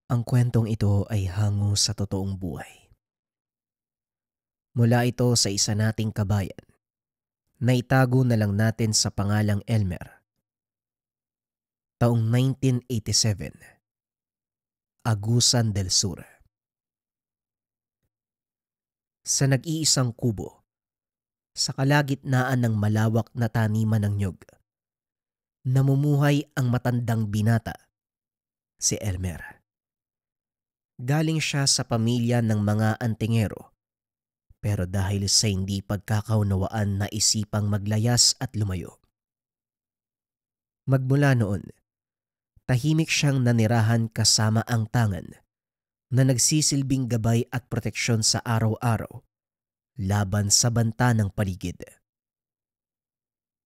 Ang kwentong ito ay hango sa totoong buhay. Mula ito sa isa nating kabayan na itago na lang natin sa pangalang Elmer. Taong 1987, Agusan del Sur. Sa nag-iisang kubo, sa kalagitnaan ng malawak na taniman ng nyog, namumuhay ang matandang binata, si Elmer. Galing siya sa pamilya ng mga antingero, pero dahil sa hindi pagkakaunawaan na isipang maglayas at lumayo. Magmula noon, tahimik siyang nanirahan kasama ang tangan na nagsisilbing gabay at proteksyon sa araw-araw laban sa banta ng paligid.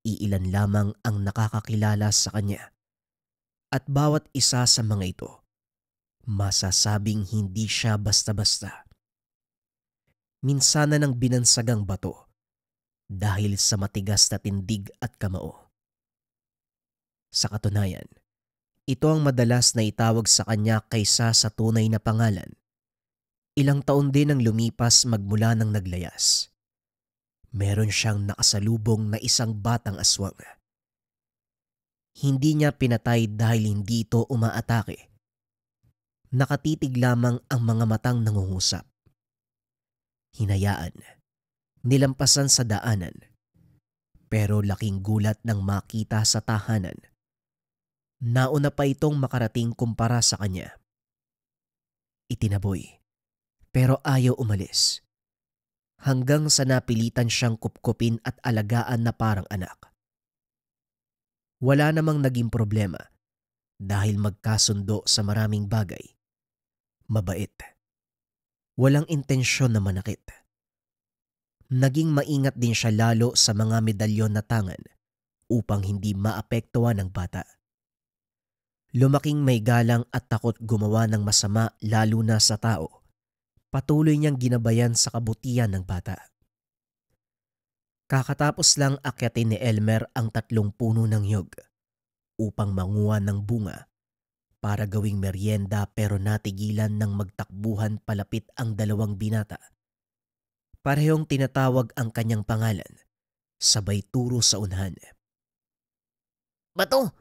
Iilan lamang ang nakakakilala sa kanya at bawat isa sa mga ito masasabing hindi siya basta-basta. Minsanan ng binansagang bato dahil sa matigas na tindig at kamao. Sa katunayan, ito ang madalas na itawag sa kanya kaysa sa tunay na pangalan. Ilang taon din ang lumipas magmula ng naglayas. Meron siyang nakasalubong na isang batang aswang. Hindi niya pinatay dahil hindi ito umaatake. Nakatitig lamang ang mga matang nangungusap. Hinayaan, nilampasan sa daanan, pero laking gulat nang makita sa tahanan. Nauna pa itong makarating kumpara sa kanya. Itinaboy, pero ayaw umalis. Hanggang sa napilitan siyang kupkupin at alagaan na parang anak. Wala namang naging problema dahil magkasundo sa maraming bagay. Mabait. Walang intensyon na manakit. Naging maingat din siya lalo sa mga medalyon na tangan upang hindi maapektuhan ng bata. Lumaking may galang at takot gumawa ng masama lalo na sa tao. Patuloy niyang ginabayan sa kabutihan ng bata. Kakatapos lang akyatin ni Elmer ang 3 puno ng nyog upang manguha ng bunga para gawing merienda, pero natigilan ng magtakbuhan palapit ang 2 binata. Parehong tinatawag ang kanyang pangalan, sabay turo sa unahan. Bato,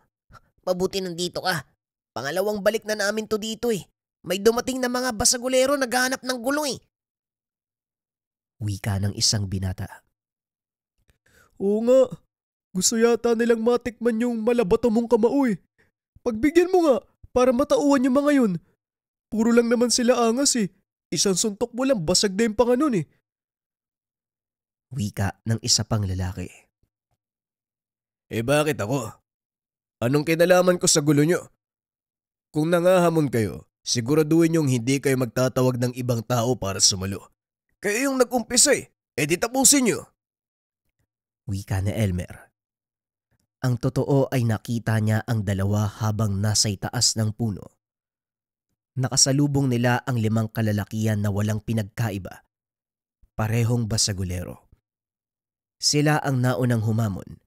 mabuti nandito ka. Pangalawang balik na namin to dito eh. May dumating na mga basagulero naghahanap ng gulo eh. Wika ng isang binata. Oo nga, gusto yata nilang matikman yung malabato mong kamao eh. Pagbigyan mo nga para matauhan yung mga yun. Puro lang naman sila angas eh. Isang suntok mo lang basag na yung panganon eh. Wika ng isa pang lalaki. Eh bakit ako? Anong kinalaman ko sa gulo nyo? Kung nangahamon kayo, siguraduhin yung hindi kayo magtatawag ng ibang tao para sumalo. Kayo yung nag-umpisa eh. Eh di tapusin nyo. Wika ni Elmer. Ang totoo ay nakita niya ang 2 habang nasa itaas ng puno. Nakasalubong nila ang 5 kalalakihan na walang pinagkaiba. Parehong basagulero. Sila ang naunang humamon.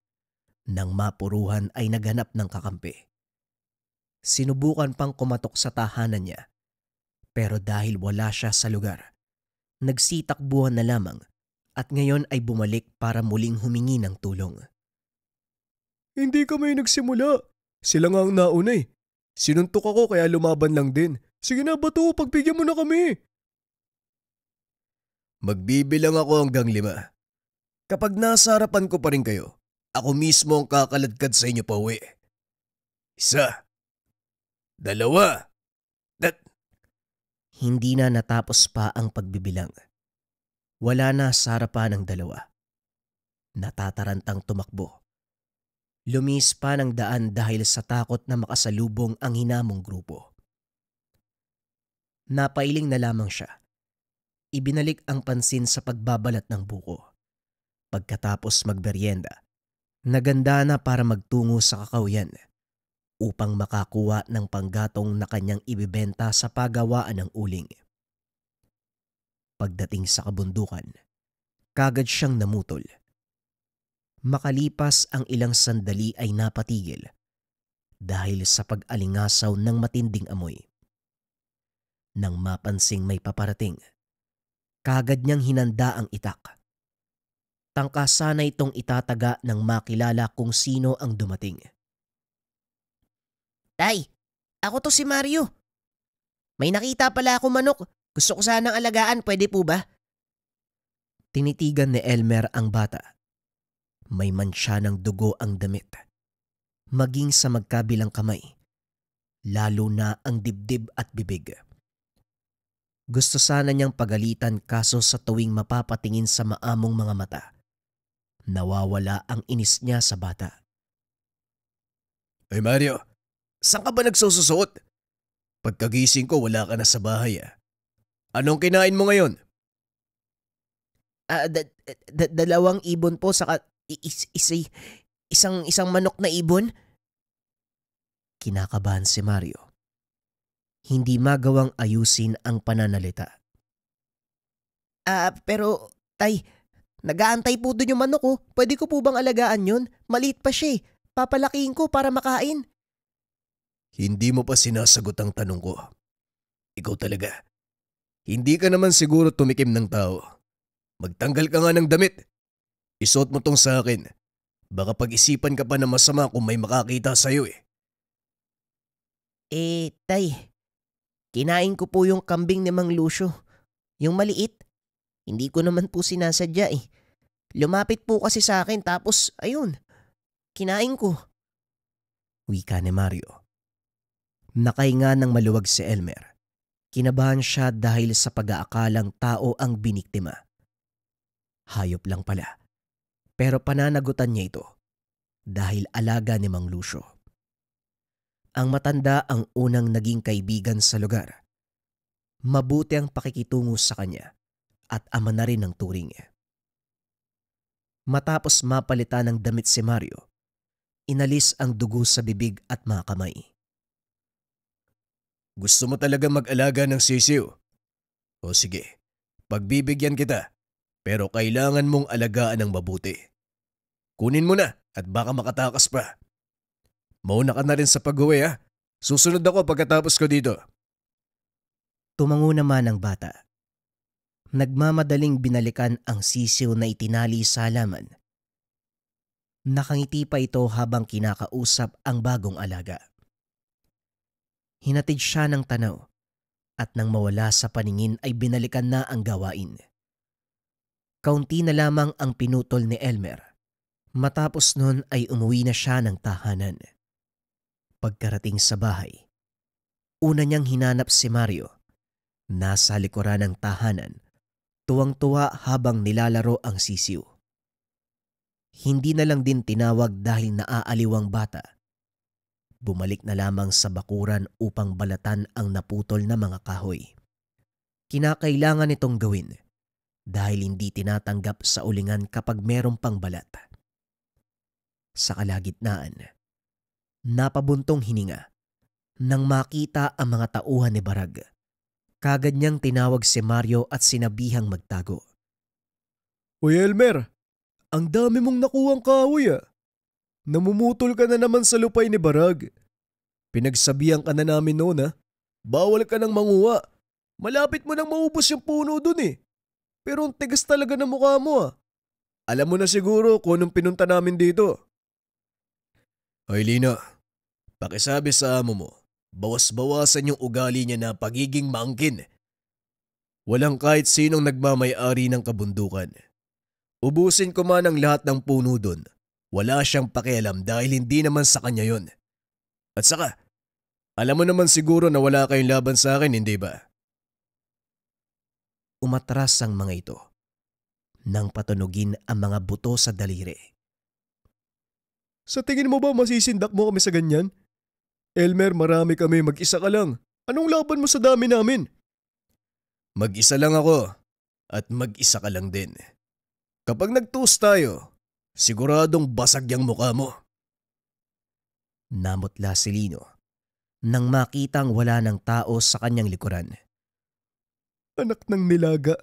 Nang mapuruhan ay naghanap ng kakampi. Sinubukan pang kumatok sa tahanan niya. Pero dahil wala siya sa lugar, nagsitakbuhan na lamang at ngayon ay bumalik para muling humingi ng tulong. Hindi kami nagsimula. Sila nga ang nauna eh. Sinuntok ako kaya lumaban lang din. Sige na Bato, pagbigyan mo na kami. Magbibilang ako hanggang 5. Kapag nasa harapan ko pa rin kayo, ako mismo ang kakaladkad sa inyo pa uwi. 1, 2, Hindi na natapos pa ang pagbibilang. Wala na sa harapan ng 2. Natatarantang tumakbo. Lumis pa ng daan dahil sa takot na makasalubong ang hinamong grupo. Napailing na lamang siya. Ibinalik ang pansin sa pagbabalat ng buko. Pagkatapos magberyenda, naganda na para magtungo sa kakawyan upang makakuha ng panggatong na kanyang ibibenta sa pagawaan ng uling. Pagdating sa kabundukan, kagad siyang namutol. Makalipas ang ilang sandali ay napatigil dahil sa pag-alingasaw ng matinding amoy. Nang mapansing may paparating, kaagad niyang hinanda ang itak. Tangka sana itong itataga nang makilala kung sino ang dumating. Tay, ako to si Mario. May nakita pala ako manok. Gusto ko sanang alagaan, pwede po ba? Tinitigan ni Elmer ang bata. May mansya ng dugo ang damit. Maging sa magkabilang kamay. Lalo na ang dibdib at bibig. Gusto sana niyang pagalitan kaso sa tuwing mapapatingin sa maamong mga mata, nawawala ang inis niya sa bata. Ay Mario, saan ka ba nagsususuot? Pagkagising ko wala ka na sa bahay ah. Anong kinain mo ngayon? Dalawang ibon po saka isang manok na ibon. Kinakabahan si Mario. Hindi magawang ayusin ang pananalita. Pero tay, nag-aantay po doon yung manok ko. Pwede ko po bang alagaan yun? Maliit pa siya eh. Papalakihin ko para makain. Hindi mo pa sinasagot ang tanong ko. Ikaw talaga. Hindi ka naman siguro tumikim ng tao. Magtanggal ka nga ng damit. Isuot mo tong sa akin. Baka pag-isipan ka pa na masama kung may makakita sa'yo eh. Tay, kinain ko po yung kambing ni Mang Lucio. Yung maliit. Hindi ko naman po sinasadya eh. Lumapit po kasi sa akin tapos ayun, kinain ko. Wika ni Mario. Nakahinga ng maluwag si Elmer. Kinabahan siya dahil sa pag-aakalang tao ang biniktima. Hayop lang pala. Pero pananagutan niya ito dahil alaga ni Mang Lucio. Ang matanda ang unang naging kaibigan sa lugar. Mabuti ang pakikitungo sa kanya at ama na rin ng turing. Matapos mapalitan ng damit si Mario, inalis ang dugo sa bibig at mga kamay. Gusto mo talaga mag-alaga ng sisiw? O sige, pagbibigyan kita. Pero kailangan mong alagaan ng mabuti. Kunin mo na at baka makatakas pa. Mauna ka na rin sa pag-uwi ha. Susunod ako pagkatapos ko dito. Tumango naman ang bata. Nagmamadaling binalikan ang sisiw na itinali sa halaman. Nakangiti pa ito habang kinakausap ang bagong alaga. Hinatid siya ng tanaw at nang mawala sa paningin ay binalikan na ang gawain. Kaunti na lamang ang pinutol ni Elmer. Matapos nun ay umuwi na siya ng tahanan. Pagkarating sa bahay, una niyang hinanap si Mario. Nasa likuran ng tahanan, tuwang-tuwa habang nilalaro ang sisiw. Hindi na lang din tinawag dahil naaaliw ang bata. Bumalik na lamang sa bakuran upang balatan ang naputol na mga kahoy. Kinakailangan itong gawin dahil hindi tinatanggap sa ulingan kapag merong pang balat. Sa kalagitnaan, napabuntong hininga nang makita ang mga tauhan ni Barag. Kagad niyang tinawag si Mario at sinabihang magtago. Uy Elmer, ang dami mong nakuhang kahoy ah. Namumutol ka na naman sa lupay ni Barag. Pinagsabihan ka na namin noon ah. Bawal ka nang manguha. Malapit mo nang maubos yung puno dun eh. Pero ang tigas talaga ng mukha mo ah. Alam mo na siguro kung anong pinunta namin dito. Hoy Lina, pakisabi sa amo mo, bawas-bawasan yung ugali niya na pagiging maangkin. Walang kahit sinong nagmamay-ari ng kabundukan. Ubusin ko man ang lahat ng puno dun. Wala siyang pakialam dahil hindi naman sa kanya yon. At saka, alam mo naman siguro na wala kayong laban sa akin, hindi ba? Umatras ang mga ito nang patunugin ang mga buto sa daliri. Sa tingin mo ba masisindak mo kami sa ganyan? Elmer, marami kami, mag-isa ka lang. Anong laban mo sa dami namin? Mag-isa lang ako at mag-isa ka lang din. Kapag nagtuos tayo, siguradong basag yung mukha mo. Namutla si Lino nang makitang wala ng tao sa kanyang likuran. Anak ng nilaga,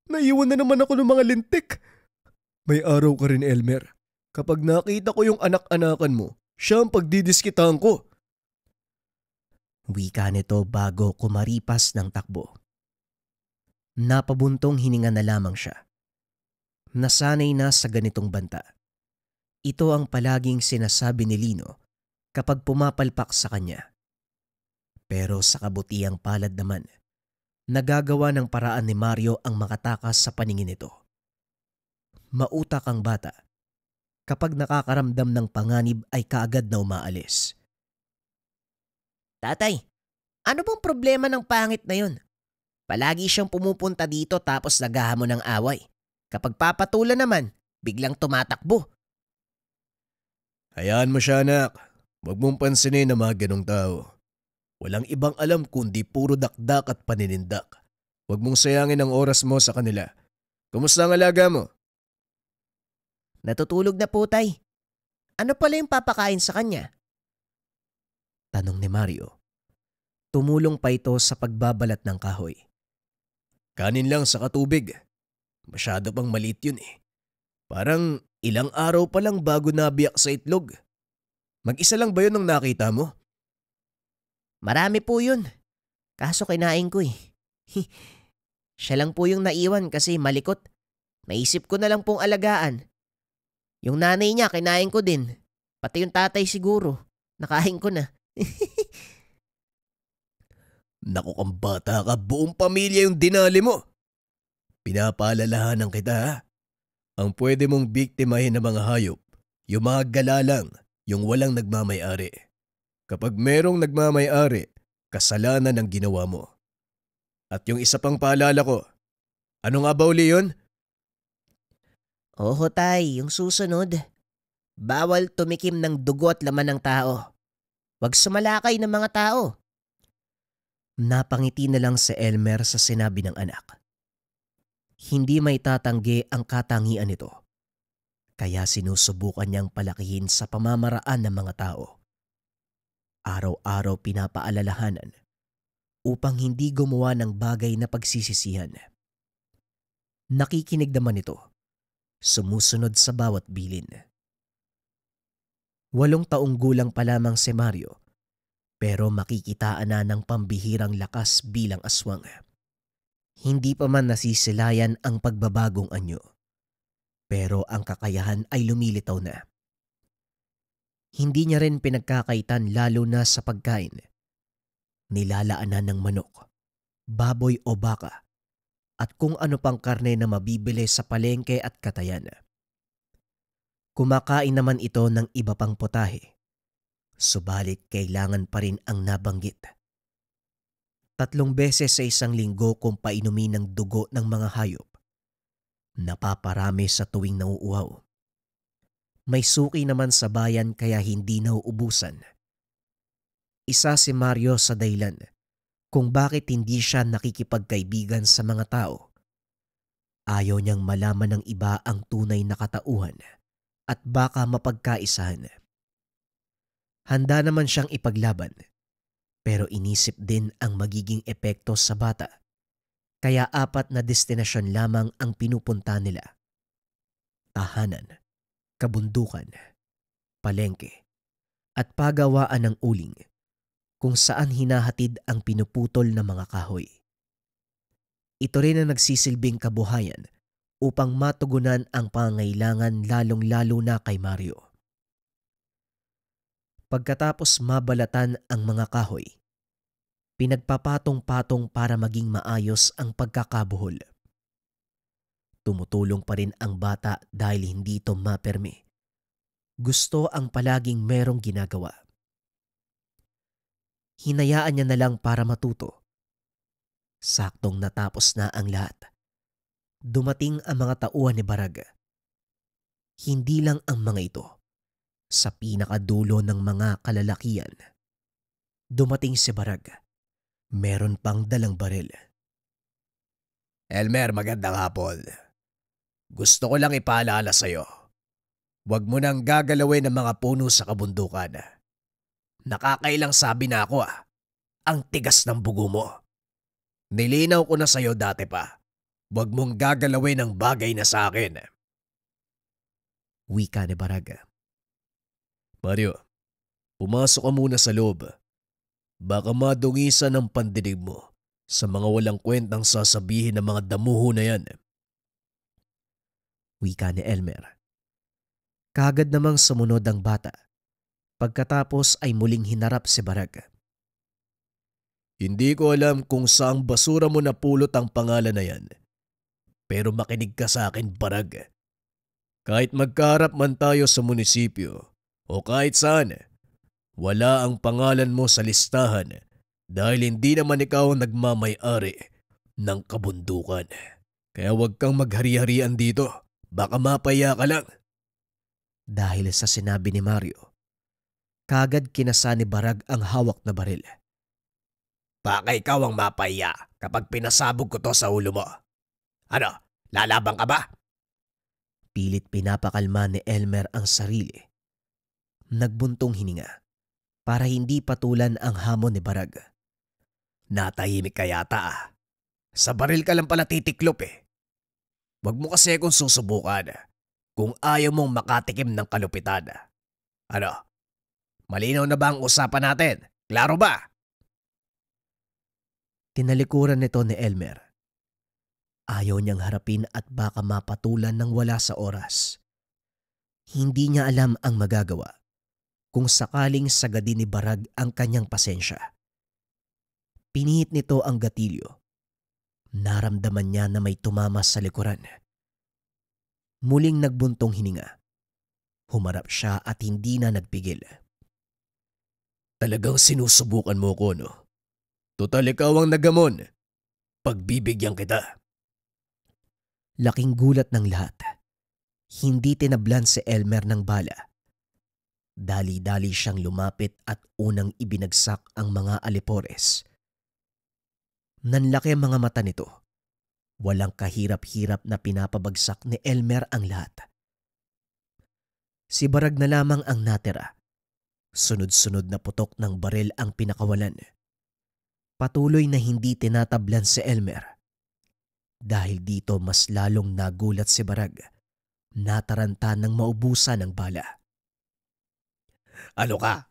naiwan na naman ako ng mga lintik. May araw ka rin, Elmer. Kapag nakita ko yung anak-anakan mo, siya ang pagdidiskitahan ko. Wika nito bago kumaripas ng takbo. Napabuntong hininga na lamang siya. Nasanay na sa ganitong banta. Ito ang palaging sinasabi ni Lino kapag pumapalpak sa kanya. Pero sa kabutiang palad naman, nagagawa ng paraan ni Mario ang makatakas sa paningin nito. Mautak ang bata. Kapag nakakaramdam ng panganib ay kaagad na umaalis. Tatay, ano bang problema ng pangit na yun? Palagi siyang pumupunta dito tapos naghahamon ng away. Kapag papatulan naman, biglang tumatakbo. Hayaan mo siya, anak. Huwag mong pansinin ang mga ganong tao. Walang ibang alam kundi puro dakdak at paninindak. Huwag mong sayangin ang oras mo sa kanila. Kumusta ang alaga mo? Natutulog na po, tay. Ano pala yung papakain sa kanya? Tanong ni Mario. Tumulong pa ito sa pagbabalat ng kahoy. Kanin lang sa katubig. Masyado pang maliit yun eh. Parang ilang araw pa lang bago nabiyak sa itlog. Mag-isa lang ba yun ang nakita mo? Marami po yun. Kaso kinain ko eh. Siya lang po yung naiwan kasi malikot. Naisip ko na lang pong alagaan. Yung nanay niya kinain ko din. Pati yung tatay siguro. Nakain ko na. Naku kang bata ka, buong pamilya yung dinali mo. Pinapaalalahanan kita ha. Ang pwede mong biktimahin ng mga hayop, yung mga galalang, yung walang nagmamay-ari. Kapag merong nagmamay-ari, kasalanan ang ginawa mo. At yung isa pang paalala ko, ano nga ba uli yun? Oo tay, yung susunod. Bawal tumikim ng dugo at laman ng tao. Huwag sumalakay ng mga tao. Napangiti na lang si Elmer sa sinabi ng anak. Hindi may tatanggi ang katangian nito. Kaya sinusubukan niyang palakihin sa pamamaraan ng mga tao. Araw-araw pinapaalalahanan upang hindi gumawa ng bagay na pagsisisihan. Nakikinig naman ito. Sumusunod sa bawat bilin. 8 taong gulang pa lamang si Mario, pero makikitaan na ng pambihirang lakas bilang aswang. Hindi pa man nasisilayan ang pagbabagong anyo, pero ang kakayahan ay lumilitaw na. Hindi niya rin pinagkakaitan lalo na sa pagkain. Nilalaanan ng manok, baboy o baka, at kung ano pang karne na mabibili sa palengke at katayan. Kumakain naman ito ng iba pang putahe, subalit kailangan pa rin ang nabanggit. 3 beses sa isang linggo kung painumin ng dugo ng mga hayop. Napaparami sa tuwing nauuhaw. May suki naman sa bayan kaya hindi nauubusan. Isa si Mario sa dahilan kung bakit hindi siya nakikipagkaibigan sa mga tao. Ayaw niyang malaman ng iba ang tunay na katauhan at baka mapagkaisahan. Handa naman siyang ipaglaban, pero inisip din ang magiging epekto sa bata. Kaya 4 na destinasyon lamang ang pinupunta nila. Tahanan, kabundukan, palengke, at pagawaan ng uling kung saan hinahatid ang pinuputol na mga kahoy. Ito rin ang nagsisilbing kabuhayan upang matugunan ang pangailangan lalong-lalo na kay Mario. Pagkatapos mabalatan ang mga kahoy, pinagpapatong-patong para maging maayos ang pagkakabuhol. Tumutulong pa rin ang bata dahil hindi ito mapermi. Gusto ang palaging merong ginagawa. Hinayaan niya na lang para matuto. Saktong natapos na ang lahat. Dumating ang mga tauhan ni Barag. Hindi lang ang mga ito. Sa pinakadulo ng mga kalalakian, dumating si Barag. Meron pang dalang baril. Elmer, magandang hapon. Gusto ko lang ipaalala sa'yo. Huwag mo nang gagalawin ang mga puno sa kabundukan. Nakakailang sabi na ako ang tigas ng bugo mo. Nilinaw ko na sa'yo dati pa. Huwag mong gagalawin ang bagay na sa akin. Wika ni Barag. Mario, pumasok ka muna sa loob. Baka madungisan ang pandinig mo sa mga walang kwentang sasabihin ng mga damuho na yan. Wika ni Elmer. Kaagad namang sumunod ang bata. Pagkatapos ay muling hinarap si Barag. Hindi ko alam kung saang basura mo napulot ang pangalan na yan. Pero makinig ka sa akin, Barag. Kahit magkaharap man tayo sa munisipyo o kahit saan, wala ang pangalan mo sa listahan dahil hindi naman ikaw ang nagmamay-ari ng kabundukan. Kaya huwag kang maghari-harian dito. Baka mapaya ka lang. Dahil sa sinabi ni Mario, kaagad kinasa ni Barag ang hawak na baril. Baka ikaw ang mapaya kapag pinasabog ko to sa ulo mo. Ano, lalaban ka ba? Pilit pinapakalma ni Elmer ang sarili. Nagbuntong hininga para hindi patulan ang hamon ni Barag. Natahimik ka yata. Sa baril ka lang pala titiklop eh. Wag mo kasi kung susubukan kung ayaw mong makatikim ng kalupitan. Ano, malinaw na ba ang usapan natin? Klaro ba? Tinalikuran nito ni Elmer. Ayaw niyang harapin at baka mapatulan ng wala sa oras. Hindi niya alam ang magagawa kung sakaling sagadin ni Barag ang kanyang pasensya. Pinihit nito ang gatilyo. Naramdaman niya na may tumama sa likuran. Muling nagbuntong hininga. Humarap siya at hindi na nagpigil. Talagang sinusubukan mo ko, no? Total ikaw ang nagamon. Pagbibigyan kita. Laking gulat ng lahat. Hindi tinablan si Elmer ng bala. Dali-dali siyang lumapit at unang ibinagsak ang mga alipores. Nanlaki ang mga mata nito. Walang kahirap-hirap na pinapabagsak ni Elmer ang lahat. Si Barag na lamang ang natira. Sunod-sunod na putok ng baril ang pinakawalan. Patuloy na hindi tinatablan si Elmer. Dahil dito mas lalong nagulat si Barag. Nataranta ng maubusan ng bala. Ano ka?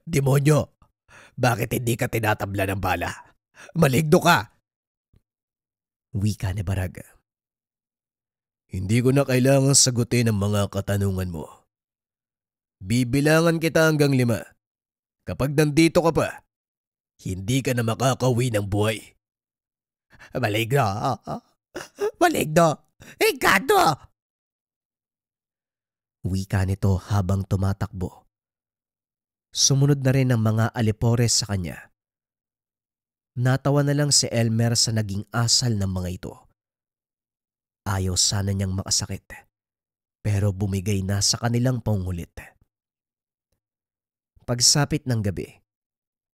Demonyo! Bakit hindi ka tinatabla ng bala? Maligno ka! Wika ni Barag. Hindi ko na kailangan sagutin ang mga katanungan mo. Bibilangan kita hanggang 5. Kapag nandito ka pa, hindi ka na makakauwi ng buhay. Maligno! Maligno! Engkanto! Wika nito habang tumatakbo. Sumunod na rin ang mga alipores sa kanya. Natawa na lang si Elmer sa naging asal ng mga ito. Ayaw sana niyang makasakit, pero bumigay na sa kanilang pangulit. Pagsapit ng gabi,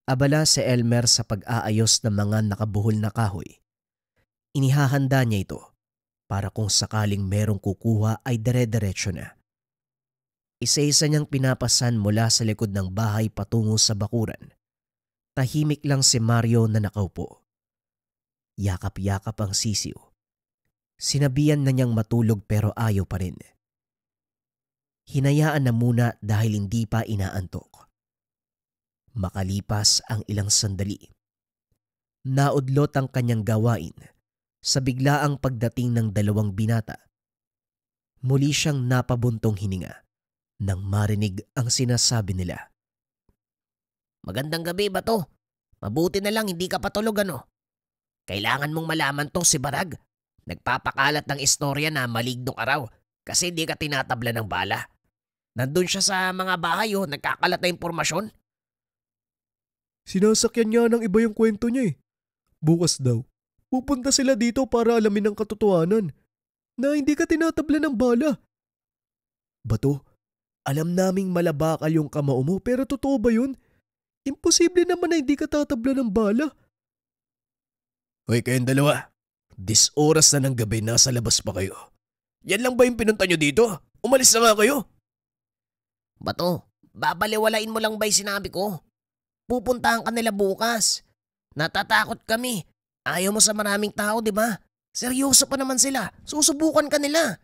abala si Elmer sa pag-aayos ng mga nakabuhol na kahoy. Inihahanda niya ito para kung sakaling merong kukuha ay dire-diretso na. Isa-isa niyang pinapasan mula sa likod ng bahay patungo sa bakuran. Tahimik lang si Mario na nakaupo. Yakap-yakap ang sisiw. Sinabihan na niyang matulog pero ayaw pa rin. Hinayaan na muna dahil hindi pa inaantok. Makalipas ang ilang sandali. Naudlot ang kanyang gawain sa biglaang pagdating ng 2 binata. Muli siyang napabuntong hininga nang marinig ang sinasabi nila. Magandang gabi, Bato. Mabuti na lang hindi ka patulog, ano? Kailangan mong malaman tong si Barag. Nagpapakalat ng istorya na malignong araw kasi hindi ka tinatabla ng bala. Nandun siya sa mga bahay, nagkakalat na impormasyon. Sinasakyan niya ng iba yung kwento niya eh. Bukas daw, pupunta sila dito para alamin ang katotohanan na hindi ka tinatabla ng bala. Bato, alam naming malabakal yung kamao mo pero totoo ba yun? Imposible naman na hindi ka tatabla ng bala. Hoy kayong dalawa, 10 oras na ng gabi nasa labas pa kayo. Yan lang ba yung pinunta nyo dito? Umalis na nga kayo. Bato, babaliwalain mo lang ba yung sinabi ko? Pupuntahan ka nila bukas. Natatakot kami. Ayaw mo sa maraming tao, di ba? Seryoso pa naman sila. Susubukan ka nila.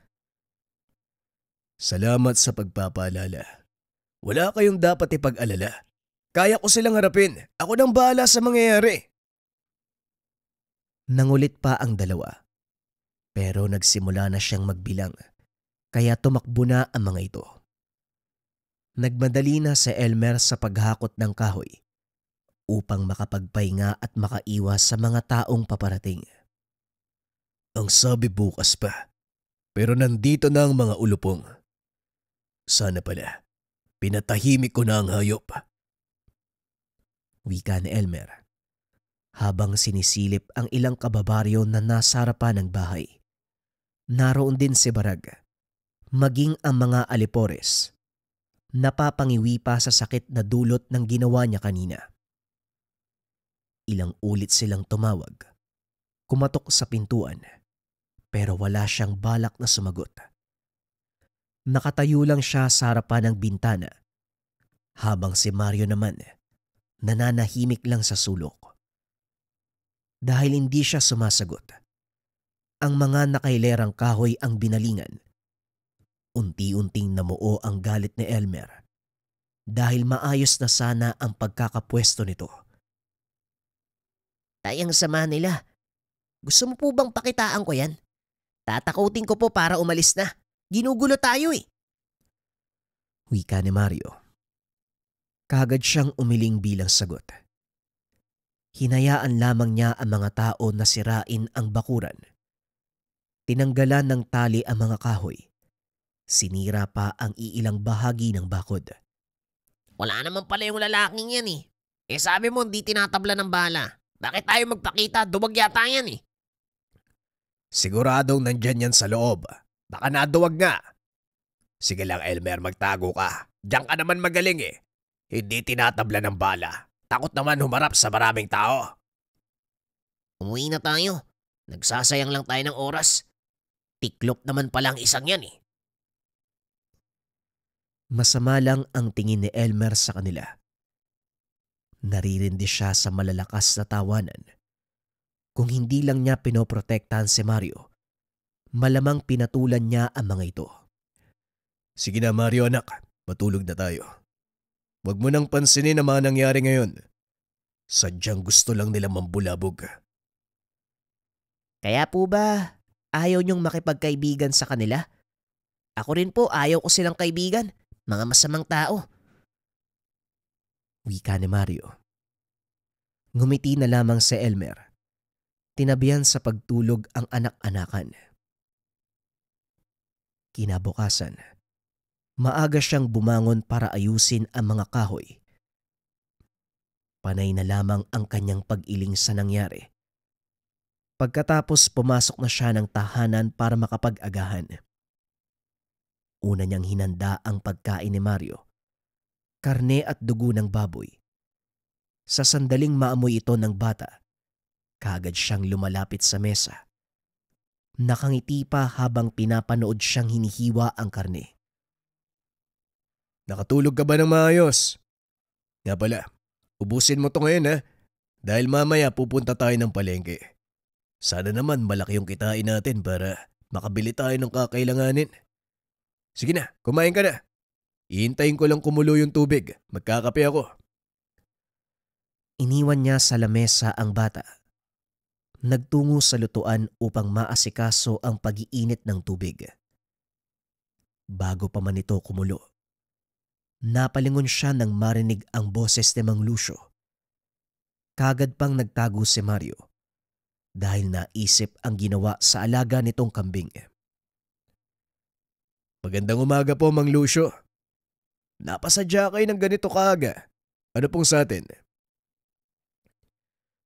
Salamat sa pagpapaalala. Wala kayong dapat ipag-alala. Kaya ko silang harapin. Ako nang bahala sa mangyayari. Nangulit pa ang dalawa. Pero nagsimula na siyang magbilang, kaya tumakbo na ang mga ito. Nagmadali na si Elmer sa paghakot ng kahoy upang makapagpahinga at makaiwas sa mga taong paparating. Ang sabi bukas pa, pero nandito na ang mga ulupong. Sana pala, pinatahimik ko na ang hayop. Wika ni Elmer, habang sinisilip ang ilang kababaryo na nasa harapan ng bahay. Naroon din si Barag, maging ang mga alipores. Napapangiwi pa sa sakit na dulot ng ginawa niya kanina. Ilang ulit silang tumawag, kumatok sa pintuan, pero wala siyang balak na sumagot. Nakatayo lang siya sa harapan ng bintana, habang si Mario naman nananahimik lang sa sulok. Dahil hindi siya sumasagot, ang mga nakailerang kahoy ang binalingan. Unti-unting namuo ang galit ni Elmer dahil maayos na sana ang pagkakapwesto nito. Tayang sama nila. Gusto mo po bang pakitaan ko yan? Tatakutin ko po para umalis na. Ginugulo tayo eh. Wika ni Mario. Kagad siyang umiling bilang sagot. Hinayaan lamang niya ang mga tao na sirain ang bakuran. Tinanggalan ng tali ang mga kahoy. Sinira pa ang iilang bahagi ng bakod. Wala naman pala yung lalaking yan eh. Sabi mo hindi tinatabla ng bala. Bakit tayo magpakita? Duwag yata yan eh. Siguradong nandyan yan sa loob. Baka naduwag nga. Sige lang Elmer, magtago ka. Diyan ka naman magaling eh. Hindi tinatabla ng bala. Takot naman humarap sa maraming tao. Umuwi na tayo. Nagsasayang lang tayo ng oras. Tiklop naman palang isang yan eh. Masama lang ang tingin ni Elmer sa kanila. Naririndi siya sa malalakas na tawanan. Kung hindi lang niya pinoprotektahan si Mario, malamang pinatulan niya ang mga ito. Sige na Mario anak, matulog na tayo. Huwag mo nang pansinin ang mga nangyari ngayon. Sadyang gusto lang nila mambulabog. Kaya po ba ayaw niyong makipagkaibigan sa kanila? Ako rin po ayaw ko silang kaibigan. Mga masamang tao. Wika ni Mario. Ngumiti na lamang si Elmer. Tinabihan sa pagtulog ang anak-anakan. Kinabukasan, maaga siyang bumangon para ayusin ang mga kahoy. Panay na lamang ang kanyang pag-iling sa nangyari. Pagkatapos pumasok na siya ng tahanan para makapag-agahan. Una niyang hinanda ang pagkain ni Mario. Karne at dugo ng baboy. Sa sandaling maamoy ito ng bata, kaagad siyang lumalapit sa mesa. Nakangiti pa habang pinapanood siyang hinihiwa ang karne. Nakatulog ka ba ng maayos? Nga pala, ubusin mo to ngayon ha. Dahil mamaya pupunta tayo ng palengke. Sana naman malaki yung kitain natin para makabili tayo ng kakailanganin. Sige na, kumain ka na. Ihintayin ko lang kumulo yung tubig. Magkakape ako. Iniwan niya sa lamesa ang bata. Nagtungo sa lutuan upang maasikaso ang pag-iinit ng tubig. Bago pa man ito kumulo, napalingon siya nang marinig ang boses ni Mang Lucio. Kagad pang nagtago si Mario dahil naisip ang ginawa sa alaga nitong kambing. Magandang umaga po, Mang Lucio. Napasadya kayo ng ganito kaaga. Ano pong sa atin?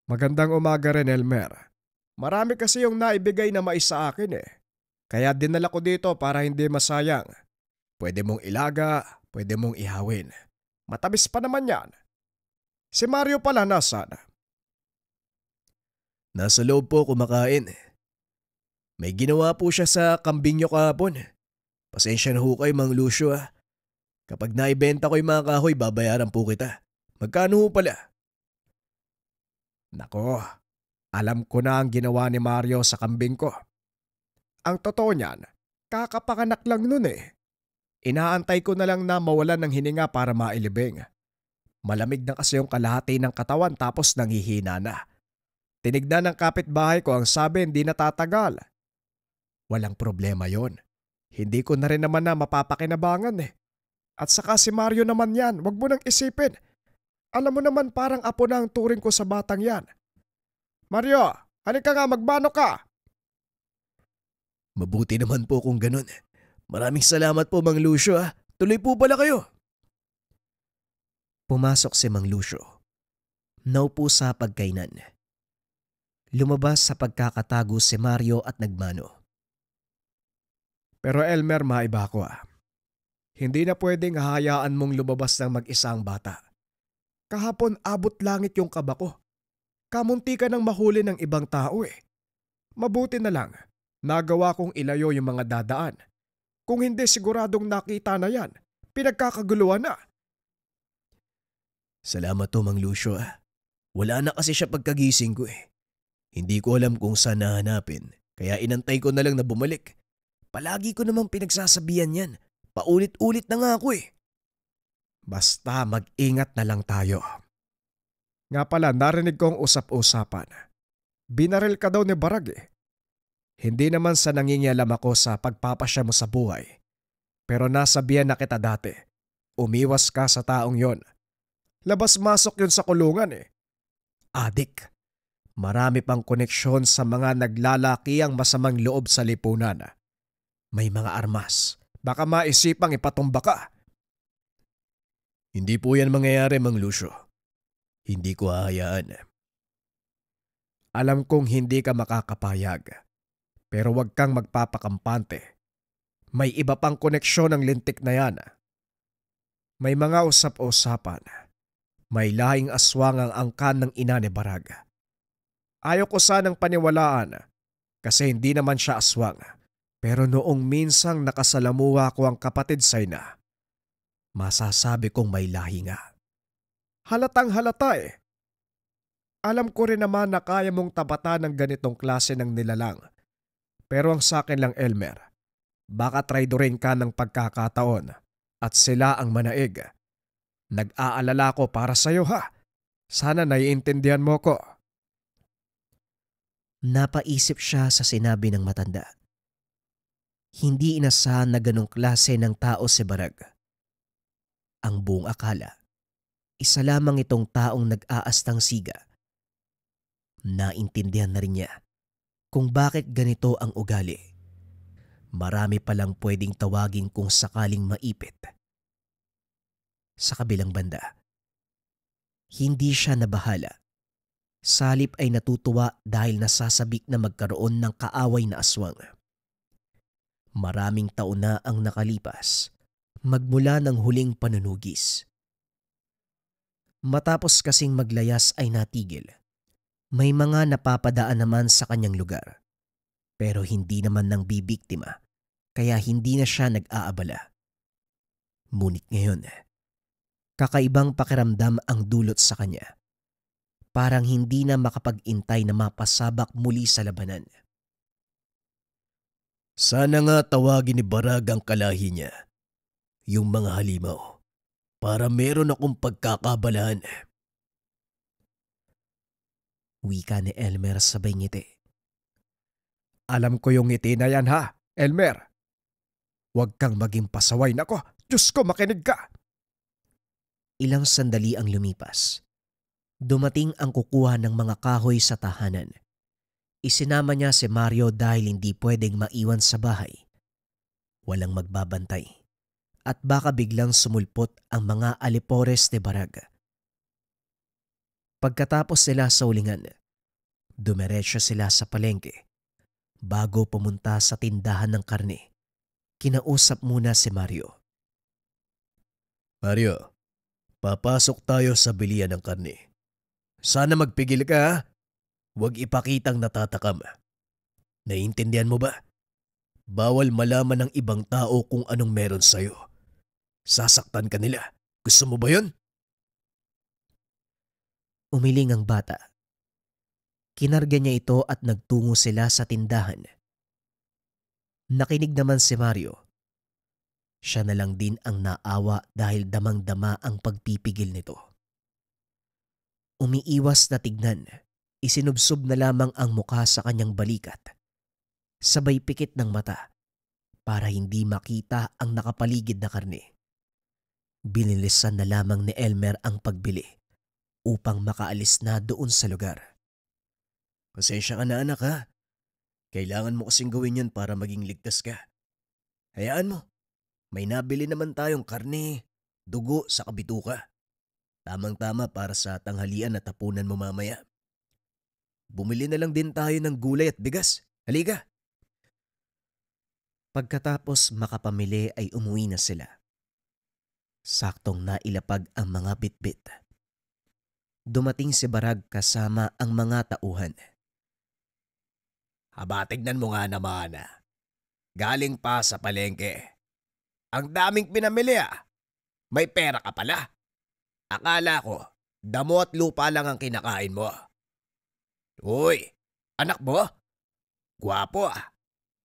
Magandang umaga rin, Elmer. Marami kasi yung naibigay na mais sa akin eh. Kaya dinala ko dito para hindi masayang. Pwede mong ilaga, pwede mong ihawin. Matamis pa naman yan. Si Mario pala nasaan? Nasa loob po kumakain. May ginawa po siya sa kambing niyo kahapon. Pasensya na ho kayo, Mang Lucio ah. Kapag naibenta ko yung mga kahoy, babayaran po kita. Magkano ho pala? Nako, alam ko na ang ginawa ni Mario sa kambing ko. Ang totoo niyan, kakapanganak lang nun eh. Inaantay ko na lang na mawalan ng hininga para mailibing. Malamig na kasi yung kalahati ng katawan tapos nanghihina na. Tinignan ng kapitbahay ko, ang sabi hindi natatagal. Walang problema yon. Hindi ko na rin naman na mapapakinabangan eh. At saka si Mario naman yan, wag mo nang isipin. Alam mo naman parang apo na ang turing ko sa batang yan. Mario, halika nga, magbano ka. Mabuti naman po kung ganun. Maraming salamat po, Mang Lucio ah. Tuloy po pala kayo. Pumasok si Mang Lucio. Naupo sa pagkainan. Lumabas sa pagkakatago si Mario at nagmano. Pero Elmer, maiba ko ah. Hindi na pwedeng hahayaan mong lumabas ng mag-isa ang bata. Kahapon abot langit yung kaba ko. Kamunti ka nang mahuli ng ibang tao eh. Mabuti na lang, nagawa kong ilayo yung mga dadaan. Kung hindi siguradong nakita na yan, pinagkakaguluhan na. Salamat to, Mang Lucio ah. Wala na kasi siya pagkagising ko eh. Hindi ko alam kung saan nahanapin, kaya inantay ko na lang na bumalik. Palagi ko namang pinagsasabihan yan. Paulit-ulit na nga ako eh. Basta mag-ingat na lang tayo. Nga pala, narinig kong usap-usapan. Binaril ka daw ni Barag eh. Hindi naman sa nangingialam ako sa pagpapasya mo sa buhay. Pero nasabihan na kita dati. Umiwas ka sa taong yon. Labas-masok yun sa kulungan eh. Adik. Marami pang koneksyon sa mga naglalaki ang masamang loob sa lipunan. May mga armas. Baka maisipang ipatumba ka. Hindi po yan mangyayari, Mang Lucio. Hindi ko hahayaan. Alam kong hindi ka makakapayag. Pero wag kang magpapakampante. May iba pang koneksyon ng lintik na yan. May mga usap-usapan. May lahing aswang ang angkan ng ina ni Barag. Ayaw ko sanang paniwalaan kasi hindi naman siya aswang. Pero noong minsang nakasalamuha ko ang kapatid sa ina, masasabi kong may lahi nga. Halatang halata eh. Alam ko rin naman na kaya mong tapatan ng ganitong klase ng nilalang. Pero ang sakin lang, Elmer, baka traidorin ka ng pagkakataon at sila ang manaig. Nag-aalala ko para sa'yo ha. Sana naiintindihan mo ko. Napaisip siya sa sinabi ng matanda. Hindi inasahan na ganong klase ng tao si Barag. Ang buong akala, isa lamang itong taong nag-aastang siga. Naintindihan na rin niya kung bakit ganito ang ugali. Marami palang pwedeng tawagin kung sakaling maipit. Sa kabilang banda, hindi siya nabahala. Salip ay natutuwa dahil nasasabik na magkaroon ng kaaway na aswang. Maraming taon na ang nakalipas, magmula ng huling panunugis. Matapos kasing maglayas ay natigil. May mga napapadaan naman sa kanyang lugar, pero hindi naman nang bibiktima, kaya hindi na siya nag-aabala. Ngunit ngayon, kakaibang pakiramdam ang dulot sa kanya. Parang hindi na makapag-intay na mapasabak muli sa labanan. Sana nga tawagin ni Barag ang kalahi niya, yung mga halimaw, para meron akong pagkakabalahan. Wika ni Elmer sabay ngiti. Alam ko yung ngiti na yan ha, Elmer. Huwag kang maging pasaway. Nako, Diyos ko, makinig ka. Ilang sandali ang lumipas. Dumating ang kukuha ng mga kahoy sa tahanan. Isinama niya si Mario dahil hindi pwedeng maiwan sa bahay. Walang magbabantay. At baka biglang sumulpot ang mga alipores ni Barag. Pagkatapos sila sa ulingan, dumiretso sila sa palengke. Bago pumunta sa tindahan ng karne, kinausap muna si Mario. Mario, papasok tayo sa bilihan ng karne. Sana magpigil ka ha. Huwag ipakitang natatakam. Naiintindihan mo ba? Bawal malaman ng ibang tao kung anong meron sa'yo. Sasaktan ka nila. Gusto mo ba yun? Umiling ang bata. Kinarga niya ito at nagtungo sila sa tindahan. Nakinig naman si Mario. Siya na lang din ang naawa dahil damang-dama ang pagpipigil nito. Umiiwas na tignan, isinubsob na lamang ang mukha sa kanyang balikat. Sabay pikit ng mata para hindi makita ang nakapaligid na karne. Binilisan na lamang ni Elmer ang pagbili upang makaalis na doon sa lugar. Pasensya ka na anak ha. Kailangan mo kasing gawin yun para maging ligtas ka. Hayaan mo, may nabili naman tayong karne, dugo sa kabituka. Tamang-tama para sa tanghalian at hapunan mo mamaya. Bumili na lang din tayo ng gulay at bigas. Halika. Pagkatapos makapamili ay umuwi na sila. Saktong nailapag ang mga bitbit. Dumating si Barag kasama ang mga tauhan. Aba, tignan mo nga naman. Galing pa sa palengke. Ang daming pinamili ah. May pera ka pala. Akala ko, damo at lupa lang ang kinakain mo. Uy, anak mo? Gwapo ah.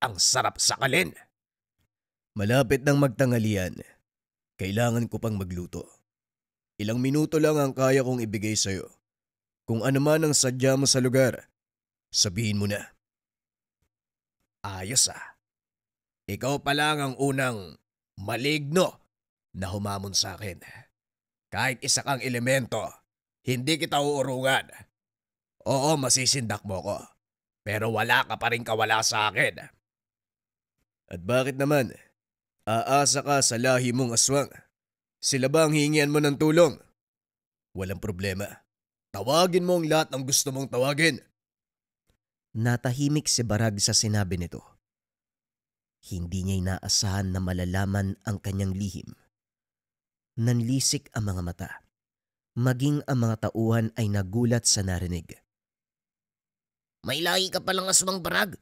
Ang sarap sakalin. Malapit nang magtanghalian. Kailangan ko pang magluto. Ilang minuto lang ang kaya kong ibigay sa'yo. Kung ano man ang sadya mo sa lugar, sabihin mo na. Ayos ah. Ikaw pa lang ang unang maligno na humamon sa akin. Kahit isa kang elemento, hindi kita uurungan. Oo, masisindak mo ko. Pero wala ka pa rin kawala sa akin. At bakit naman? Aasa ka sa lahi mong aswang. Sila ba ang hihingian mo ng tulong? Walang problema. Tawagin mo ang lahat ng gusto mong tawagin. Natahimik si Barag sa sinabi nito. Hindi niya inaasahan na malalaman ang kanyang lihim. Nanlisik ang mga mata. Maging ang mga tauhan ay nagulat sa narinig. May lahi ka palang aswang, Barag.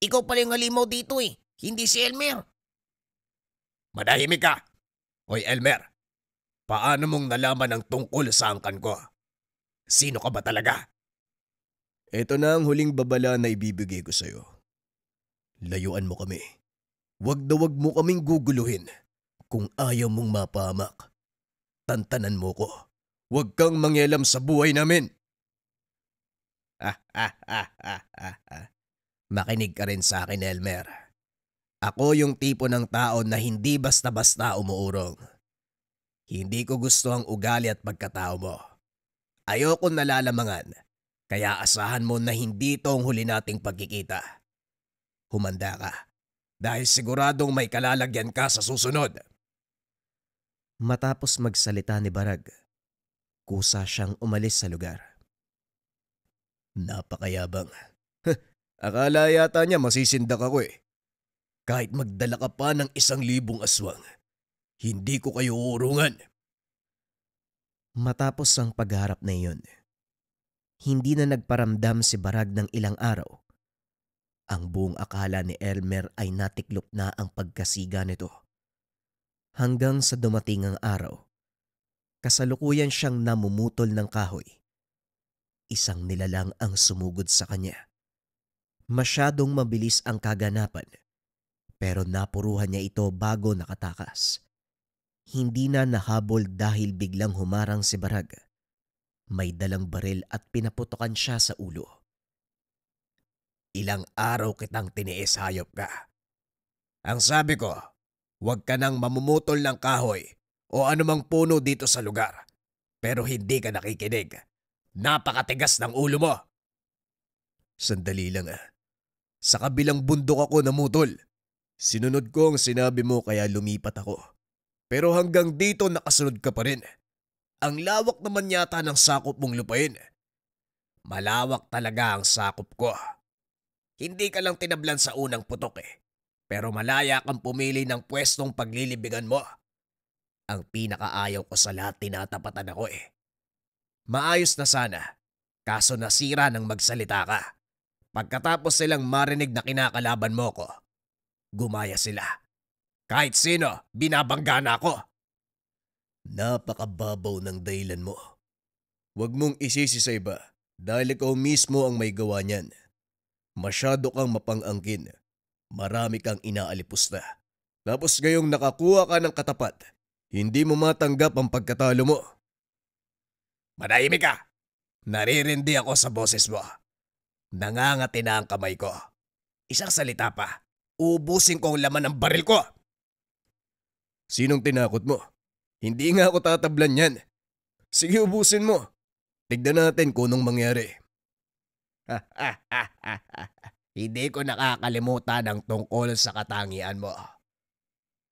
Ikaw pala yung halimaw dito eh, hindi si Elmer. Manahimik ka! Hoy Elmer, paano mong nalaman ang tungkol sa angkan ko? Sino ka ba talaga? Ito na ang huling babala na ibibigay ko sa'yo. Layuan mo kami. Wag na wag mo kaming guguluhin. Kung ayaw mong mapahamak, tantanan mo ko. Huwag kang mangyalam sa buhay namin. Makinig ka rin sa akin, Elmer. Ako yung tipo ng tao na hindi basta-basta umuurong. Hindi ko gusto ang ugali at pagkatao mo. Ayoko nalalamangan, kaya asahan mo na hindi ito ang huli nating pagkikita. Humanda ka, dahil siguradong may kalalagyan ka sa susunod. Matapos magsalita ni Barag, kusa siyang umalis sa lugar. Napakayabang. Akala yata niya masisindak ako eh. Kahit magdala ka pa ng 1,000 aswang, hindi ko kayo uurungan. Matapos ang pagharap na iyon, hindi na nagparamdam si Barag ng ilang araw. Ang buong akala ni Elmer ay natiklop na ang pagkasiga nito. Hanggang sa dumating ang araw, kasalukuyan siyang namumutol ng kahoy. Isang nilalang ang sumugod sa kanya. Masyadong mabilis ang kaganapan, pero napuruhan niya ito bago nakatakas. Hindi na nahabol dahil biglang humarang si Barag. May dalang baril at pinaputokan siya sa ulo. Ilang araw kitang tiniis, hayop ka. Ang sabi ko, huwag ka nang mamumutol ng kahoy o anumang puno dito sa lugar. Pero hindi ka nakikinig. Napakatigas ng ulo mo. Sandali lang ah. Sa kabilang bundok ako namutol. Sinunod ko ang sinabi mo kaya lumipat ako. Pero hanggang dito nakasunod ka pa rin. Ang lawak naman yata ng sakop mong lupain. Malawak talaga ang sakop ko. Hindi ka lang tinablan sa unang putok eh. Pero malaya kang pumili ng pwestong paglilibigan mo. Ang pinakaayaw ko sa lahat tinatapatan ako eh. Maayos na sana, kaso nasira nang magsalita ka. Pagkatapos silang marinig na kinakalaban mo ko, gumaya sila. Kahit sino, binabangga na ako. Napakababaw ng dahilan mo. Huwag mong isisi sa iba dahil ikaw mismo ang may gawa niyan. Masyado kang mapang-angkin. Marami kang inaalipusta. Tapos ngayong nakakuha ka ng katapat, hindi mo matanggap ang pagkatalo mo. Manahimik ka! Naririndi ako sa boses mo. Nangangati na ang kamay ko. Isang salita pa, uubusin ko ang laman ng baril ko. Sinong tinakot mo? Hindi nga ako tatablan yan. Sige, ubusin mo. Tignan natin kung anong mangyari. Hindi ko nakakalimutan ang tungkol sa katangian mo.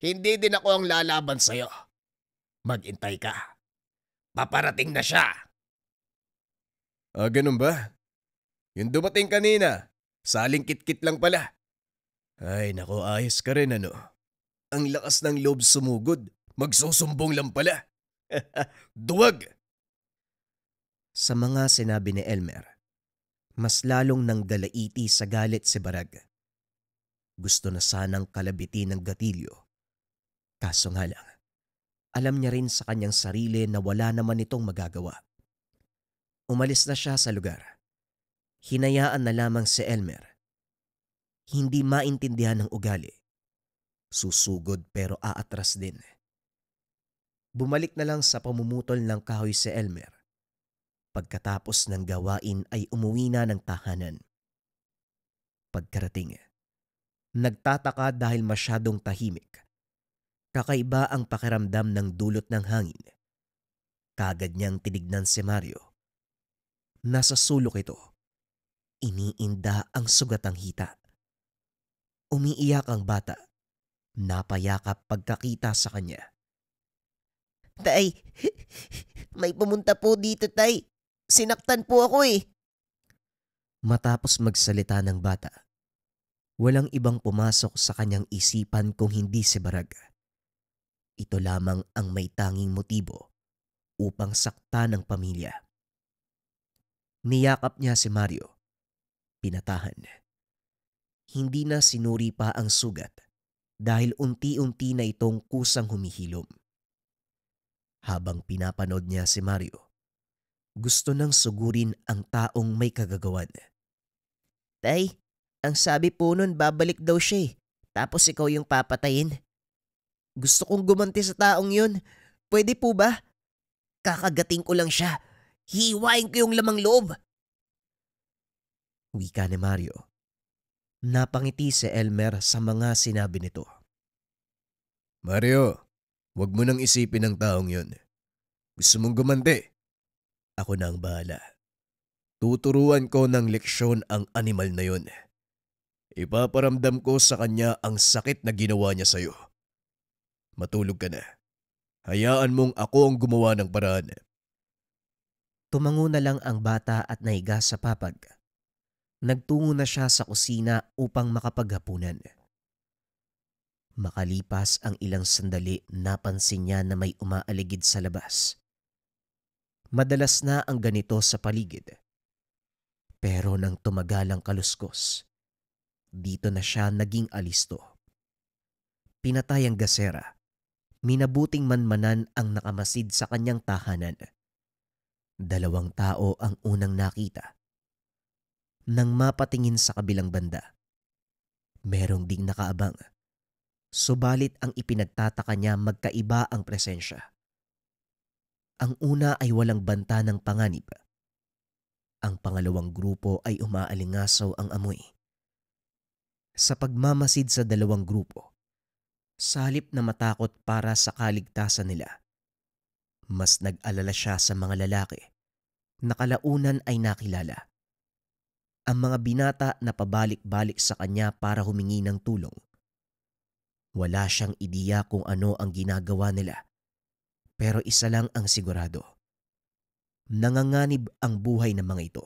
Hindi din ako ang lalaban sa'yo. Maghintay ka. Paparating na siya. Ganun ba? Yung dumating kanina, saling kit-kit lang pala. Ay nako, ayos ka rin ano. Ang lakas ng loob sumugod, magsusumbong lang pala. Duwag! Sa mga sinabi ni Elmer, mas lalong nanggalaiti sa galit si Barag. Gusto na sanang kalabitin ng gatilyo. Kaso nga lang, alam niya rin sa kanyang sarili na wala naman itong magagawa. Umalis na siya sa lugar. Hinayaan na lamang si Elmer. Hindi maintindihan ng ugali. Susugod pero aatras din. Bumalik na lang sa pamumutol ng kahoy si Elmer. Pagkatapos ng gawain ay umuwi na ng tahanan. Pagkarating, nagtataka dahil masyadong tahimik. Kakaiba ang pakiramdam ng dulot ng hangin. Kagad niyang tinignan si Mario. Nasa sulok ito. Iniinda ang sugatang hita. Umiiyak ang bata. Napayakap pagkakita sa kanya. Tay, may pumunta po dito, tay. Sinaktan po ako eh. Matapos magsalita ng bata, walang ibang pumasok sa kanyang isipan kung hindi si Barag. Ito lamang ang may tanging motibo upang sakta ng pamilya. Niyakap niya si Mario. Pinatahan. Hindi na sinuri pa ang sugat dahil unti-unti na itong kusang humihilom. Habang pinapanood niya si Mario, gusto nang sugurin ang taong may kagagawan. Tay, ang sabi po nun babalik daw siya eh. Tapos ikaw yung papatayin. Gusto kong gumanti sa taong yun. Pwede po ba? Kakagating ko lang siya. Hiwain ko yung lamang loob. Wika ni Mario. Napangiti si Elmer sa mga sinabi nito. Mario, wag mo nang isipin ang taong yun. Gusto mong gumanti? Ako na ang bahala. Tuturuan ko ng leksyon ang animal na yun. Ipaparamdam ko sa kanya ang sakit na ginawa niya sa'yo. Matulog ka na. Hayaan mong ako ang gumawa ng paraan. Tumango na lang ang bata at nahiga sa papag. Nagtungo na siya sa kusina upang makapaghapunan. Makalipas ang ilang sandali, napansin niya na may umaaligid sa labas. Madalas na ang ganito sa paligid. Pero nang tumagal ang kaluskos, dito na siya naging alisto. Pinatay ang gasera. Minabuting manmanan ang nakamasid sa kanyang tahanan. 2 tao ang unang nakita. Nang mapatingin sa kabilang banda, merong ding nakaabang. Subalit ang ipinagtataka niya magkaiba ang presensya. Ang una ay walang banta ng panganib. Ang pangalawang grupo ay umaalingasaw ang amoy. Sa pagmamasid sa 2 grupo, sa halip na matakot para sa kaligtasan nila, mas nag-alala siya sa mga lalaki na kalaunan ay nakilala. Ang mga binata na pabalik-balik sa kanya para humingi ng tulong. Wala siyang ideya kung ano ang ginagawa nila, pero isa lang ang sigurado. Nanganganib ang buhay ng mga ito.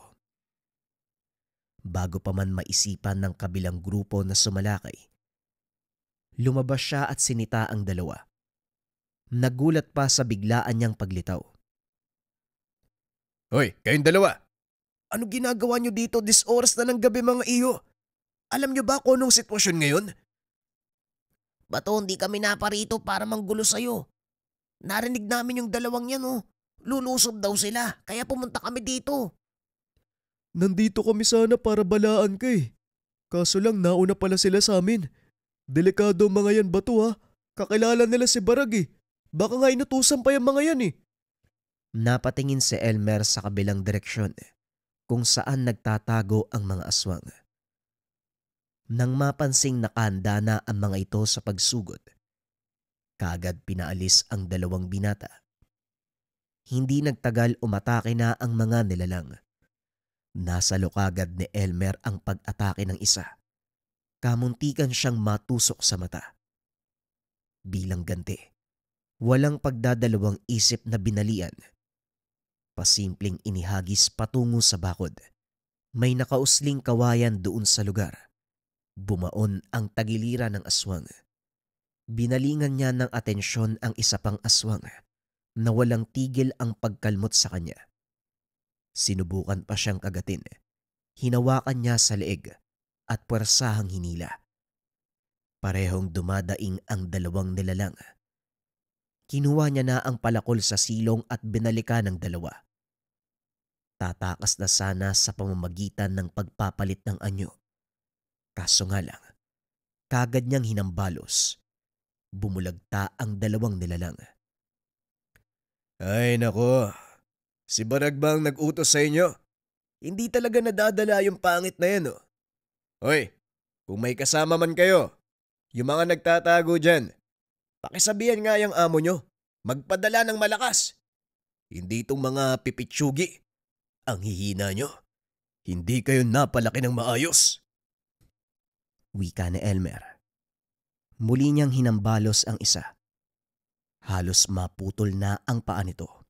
Bago pa man maisipan ng kabilang grupo na sumalakay, lumabas siya at sinita ang 2. Nagulat pa sa biglaan niyang paglitaw. Hoy, kayong 2! Ano ginagawa niyo dito this oras na ng gabi mga iyo? Alam niyo ba kung anong sitwasyon ngayon? Bato, hindi kami naparito para manggulo sa'yo. Narinig namin yung 2 yan oh. Lulusob daw sila, kaya pumunta kami dito. Nandito kami sana para balaan ka eh. Kaso lang nauna pala sila sa amin. Delikado ang mga yan bato ha. Kakilala nila si Barag eh. Baka nga inutusan pa yung mga yan eh. Napatingin si Elmer sa kabilang direksyon kung saan nagtatago ang mga aswang. Nang mapansing nakahanda na ang mga ito sa pagsugod, kaagad pinaalis ang dalawang binata. Hindi nagtagal umatake na ang mga nilalang. Nasalo kagad ni Elmer ang pag-atake ng isa. Kamuntikan siyang matusok sa mata. Bilang ganti, walang pagdadalawang isip na binalian. Pasimpleng inihagis patungo sa bakod. May nakausling kawayan doon sa lugar. Bumaon ang tagiliran ng aswang. Binalingan niya ng atensyon ang isa pang aswang na walang tigil ang pagkalmot sa kanya. Sinubukan pa siyang kagatin. Hinawakan niya sa leeg at puwersahang hinila. Parehong dumadaing ang dalawang nilalang. Kinuha niya na ang palakol sa silong at binalikan ng dalawa. Tatakas na sana sa pamamagitan ng pagpapalit ng anyo. Kaso nga lang, kagad niyang hinambalos. Bumulagta ang dalawang nilalang. Ay nako, si Barag bang nag-utos sa inyo? Hindi talaga nadadala yung pangit na yan, oh. Hoy, kung may kasama man kayo, yung mga nagtatago dyan, pakisabihan nga yung amo nyo, magpadala ng malakas. Hindi itong mga pipitsugi. Ang hihina nyo. Hindi kayo napalaki ng maayos. Wika ni Elmer. Muli niyang hinambalos ang isa. Halos maputol na ang paa nito.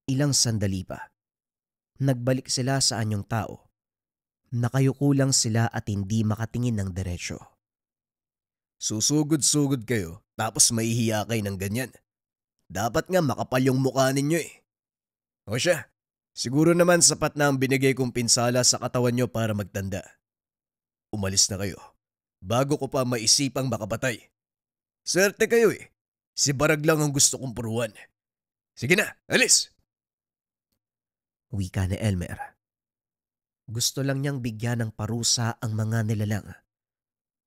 Ilang sandali pa. Nagbalik sila sa anyong tao. Nakayuko lang sila at hindi makatingin ng diretsyo. Susugod-sugod kayo tapos mahihiya kayo ng ganyan. Dapat nga makapal yung mukha ninyo eh. O siya, siguro naman sapat na ang binigay kong pinsala sa katawan nyo para magtanda. Umalis na kayo bago ko pa maisipang makapatay. Swerte kayo eh. Si Barag lang ang gusto kong puruan. Sige na, alis! Wika ni Elmer. Gusto lang niyang bigyan ng parusa ang mga nilalang.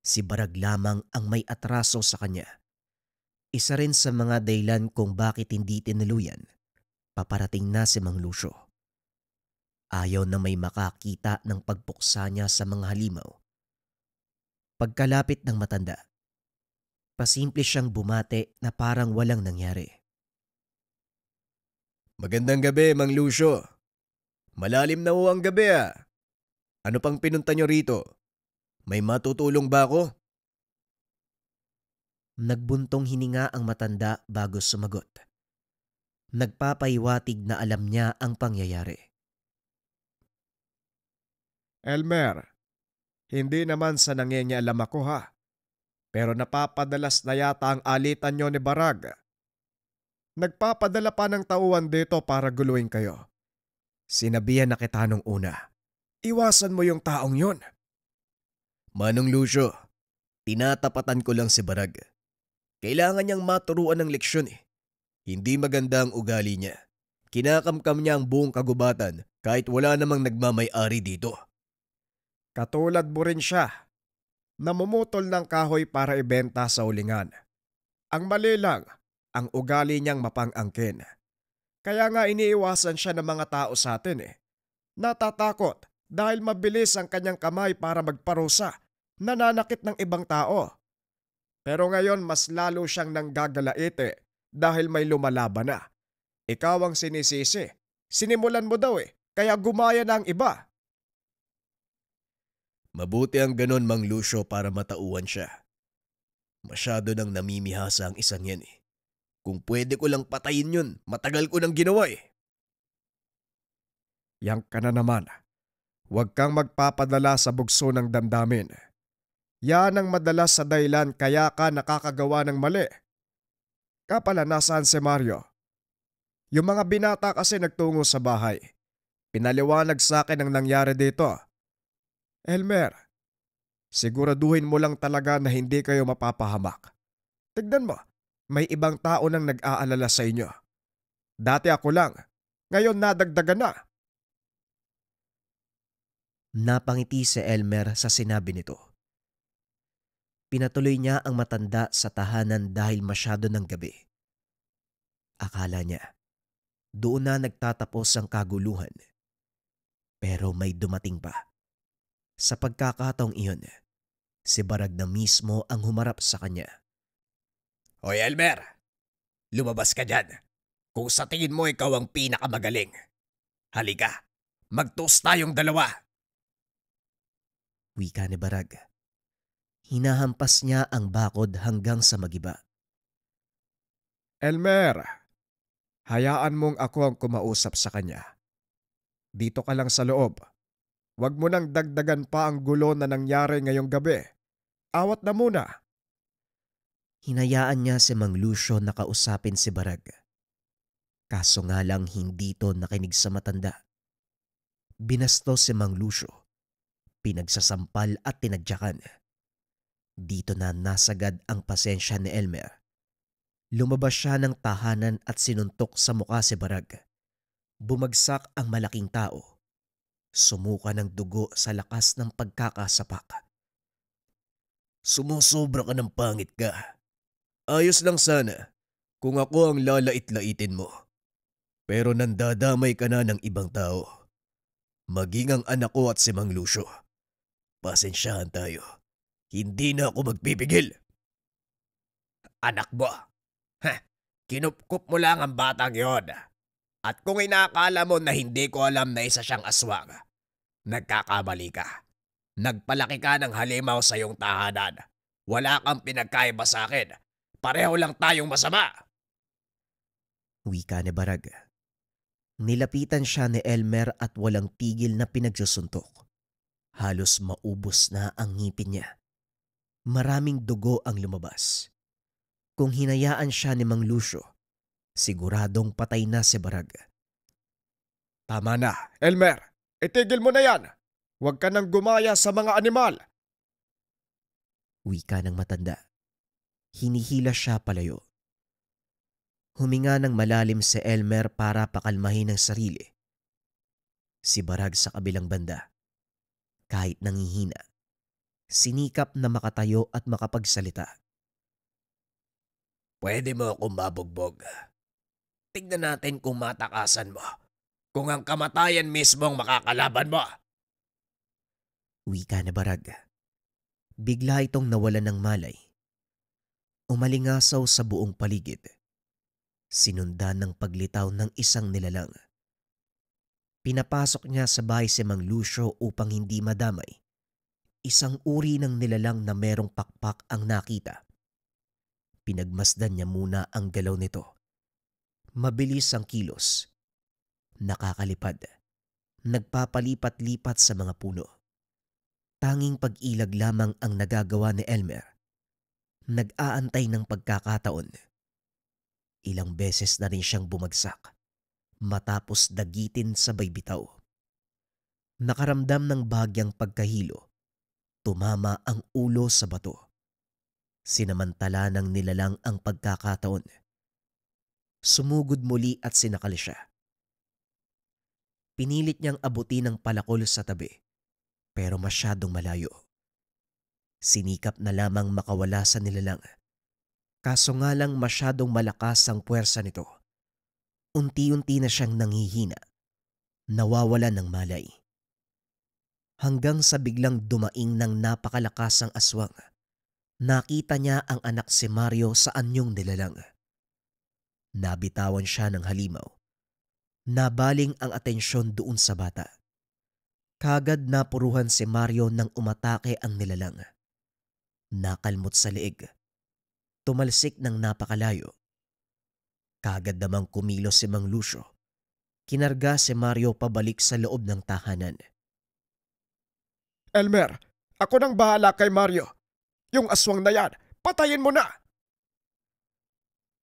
Si Barag lamang ang may atraso sa kanya. Isa rin sa mga dahilan kung bakit hindi tinuluyan. Paparating na si Mang Lucio. Ayaw na may makakita ng pagpuksa niya sa mga halimaw. Pagkalapit ng matanda, pasimple siyang bumate na parang walang nangyari. Magandang gabi, Mang Lucio. Malalim na ho ang gabi ah. Ano pang pinunta nyo rito? May matutulong ba ako? Nagbuntong hininga ang matanda bago sumagot. Nagpapaiwatig na alam niya ang pangyayari. Elmer, hindi naman sa nangingialam ako ha. Pero napapadalas na yata ang alitan nyo ni Barag. Nagpapadala pa ng tauhan dito para guluhin kayo. Sinabihan na kita nung una. Iwasan mo yung taong yun. Manong Lucio, tinatapatan ko lang si Barag. Kailangan niyang maturuan ng leksyon eh. Hindi maganda ang ugali niya. Kinakamkam niya ang buong kagubatan kahit wala namang nagmamay-ari dito. Katulad mo rin siya. Namumutol ng kahoy para ibenta sa ulingan. Ang mali lang, ang ugali niyang mapang-angkin. Kaya nga iniiwasan siya ng mga tao sa atin eh. Natatakot dahil mabilis ang kanyang kamay para magparusa, nananakit ng ibang tao. Pero ngayon mas lalo siyang nanggagalaite dahil may lumalaban na. Ikaw ang sinisisi. Sinimulan mo daw eh, kaya gumaya na ang iba. Mabuti ang ganon, Mang Lucio, para matauhan siya. Masyado nang namimihasa ang isang yan eh. Kung pwede ko lang patayin yun, matagal ko nang ginawa eh. Yang ka na naman. Huwag kang magpapadala sa bugso ng damdamin. Yan ang madalas sa dahilan kaya ka nakakagawa ng mali. Kapala, nasaan si Mario? Yung mga binata kasi nagtungo sa bahay. Pinaliwanag sa akin ang nangyari dito. Elmer, siguraduhin mo lang talaga na hindi kayo mapapahamak. Tignan mo, may ibang tao nang nag-aalala sa inyo. Dati ako lang, ngayon nadagdagan na. Napangiti si Elmer sa sinabi nito. Pinatuloy niya ang matanda sa tahanan dahil masyado ng gabi. Akala niya, Doon na nagtatapos ang kaguluhan. Pero may dumating pa. Sa pagkakataong iyon, si Barag na mismo ang humarap sa kanya. Hoy Elmer, lumabas ka dyan. Kung sa tingin mo ikaw ang pinakamagaling. Halika, mag-toast tayong dalawa. Wika ni Barag. Hinahampas niya ang bakod hanggang sa magiba. Elmer, hayaan mong ako ang kumausap sa kanya. Dito ka lang sa loob. Huwag mo nang dagdagan pa ang gulo na nangyari ngayong gabi. Awat na muna. Hinayaan niya si Mang Lucio na kausapin si Barag. Kaso nga lang hindi to nakinig sa matanda. Binastos si Mang Lucio, pinagsasampal at tinadyakan. Dito na nasagad ang pasensya ni Elmer. Lumabas siya ng tahanan at sinuntok sa mukha si Barag. Bumagsak ang malaking tao. Sumuka ng dugo sa lakas ng pagkakasapak. Sumusobra ka ng pangit ka. Ayos lang sana kung ako ang lalait-laitin mo. Pero nandadamay ka na ng ibang tao. Maging ang anak ko at si Mang Lucio. Pasensyahan tayo. Hindi na ako magpipigil. Anak mo? Kinupkup mo lang ang batang yon. At kung inaakala mo na hindi ko alam na isa siyang aswang, nagkakamali ka. Nagpalaki ka ng halimaw sa iyong tahanan. Wala kang pinagkaiba sa akin. Pareho lang tayong masama. Wika ni Barag. Nilapitan siya ni Elmer at walang tigil na pinagsusuntok. Halos maubos na ang ngipin niya. Maraming dugo ang lumabas. Kung hinayaan siya ni Mang Lucio, siguradong patay na si Barag. Tama na, Elmer. Itigil mo na yan. Huwag ka nang gumaya sa mga animal. Wika ng matanda. Hinihila siya palayo. Huminga ng malalim si Elmer para pakalmahin ang sarili. Si Barag sa kabilang banda, kahit nangihina, sinikap na makatayo at makapagsalita. Pwede mo akong mabugbog. Tignan natin kung matakasan mo. Kung ang kamatayan mismo ang makakalaban mo. Wika na Barag. Bigla itong nawalan ng malay. Umalingasaw sa buong paligid. Sinundan ng paglitaw ng isang nilalang. Pinapasok niya sa bahay si Mang Lucio upang hindi madamay. Isang uri ng nilalang na merong pakpak ang nakita. Pinagmasdan niya muna ang galaw nito. Mabilis ang kilos. Nakakalipad. Nagpapalipat-lipat sa mga puno. Tanging pag-ilag lamang ang nagagawa ni Elmer. Nag-aantay ng pagkakataon. Ilang beses na rin siyang bumagsak matapos dagitin sabay bitaw. Nakaramdam ng bahagyang pagkahilo. Tumama ang ulo sa bato. Sinamantala ng nilalang ang pagkakataon. Sumugod muli at sinakal siya. Pinilit niyang abutin ang palakol sa tabi, pero masyadong malayo. Sinikap na lamang makawala sa nilalang. Kaso nga lang masyadong malakas ang puwersa nito. Unti-unti na siyang nanghihina. Nawawala ng malay. Hanggang sa biglang dumaing ng napakalakasang aswang. Nakita niya ang anak si Mario sa anyong nilalang. Nabitawan siya ng halimaw. Nabaling ang atensyon doon sa bata. Kagad napuruhan si Mario nang umatake ang nilalang. Nakalmot sa leeg. Tumalsik ng napakalayo. Kagad namang kumilos si Mang Lucio. Kinarga si Mario pabalik sa loob ng tahanan. Elmer, ako nang bahala kay Mario. Yung aswang na yan, patayin mo na!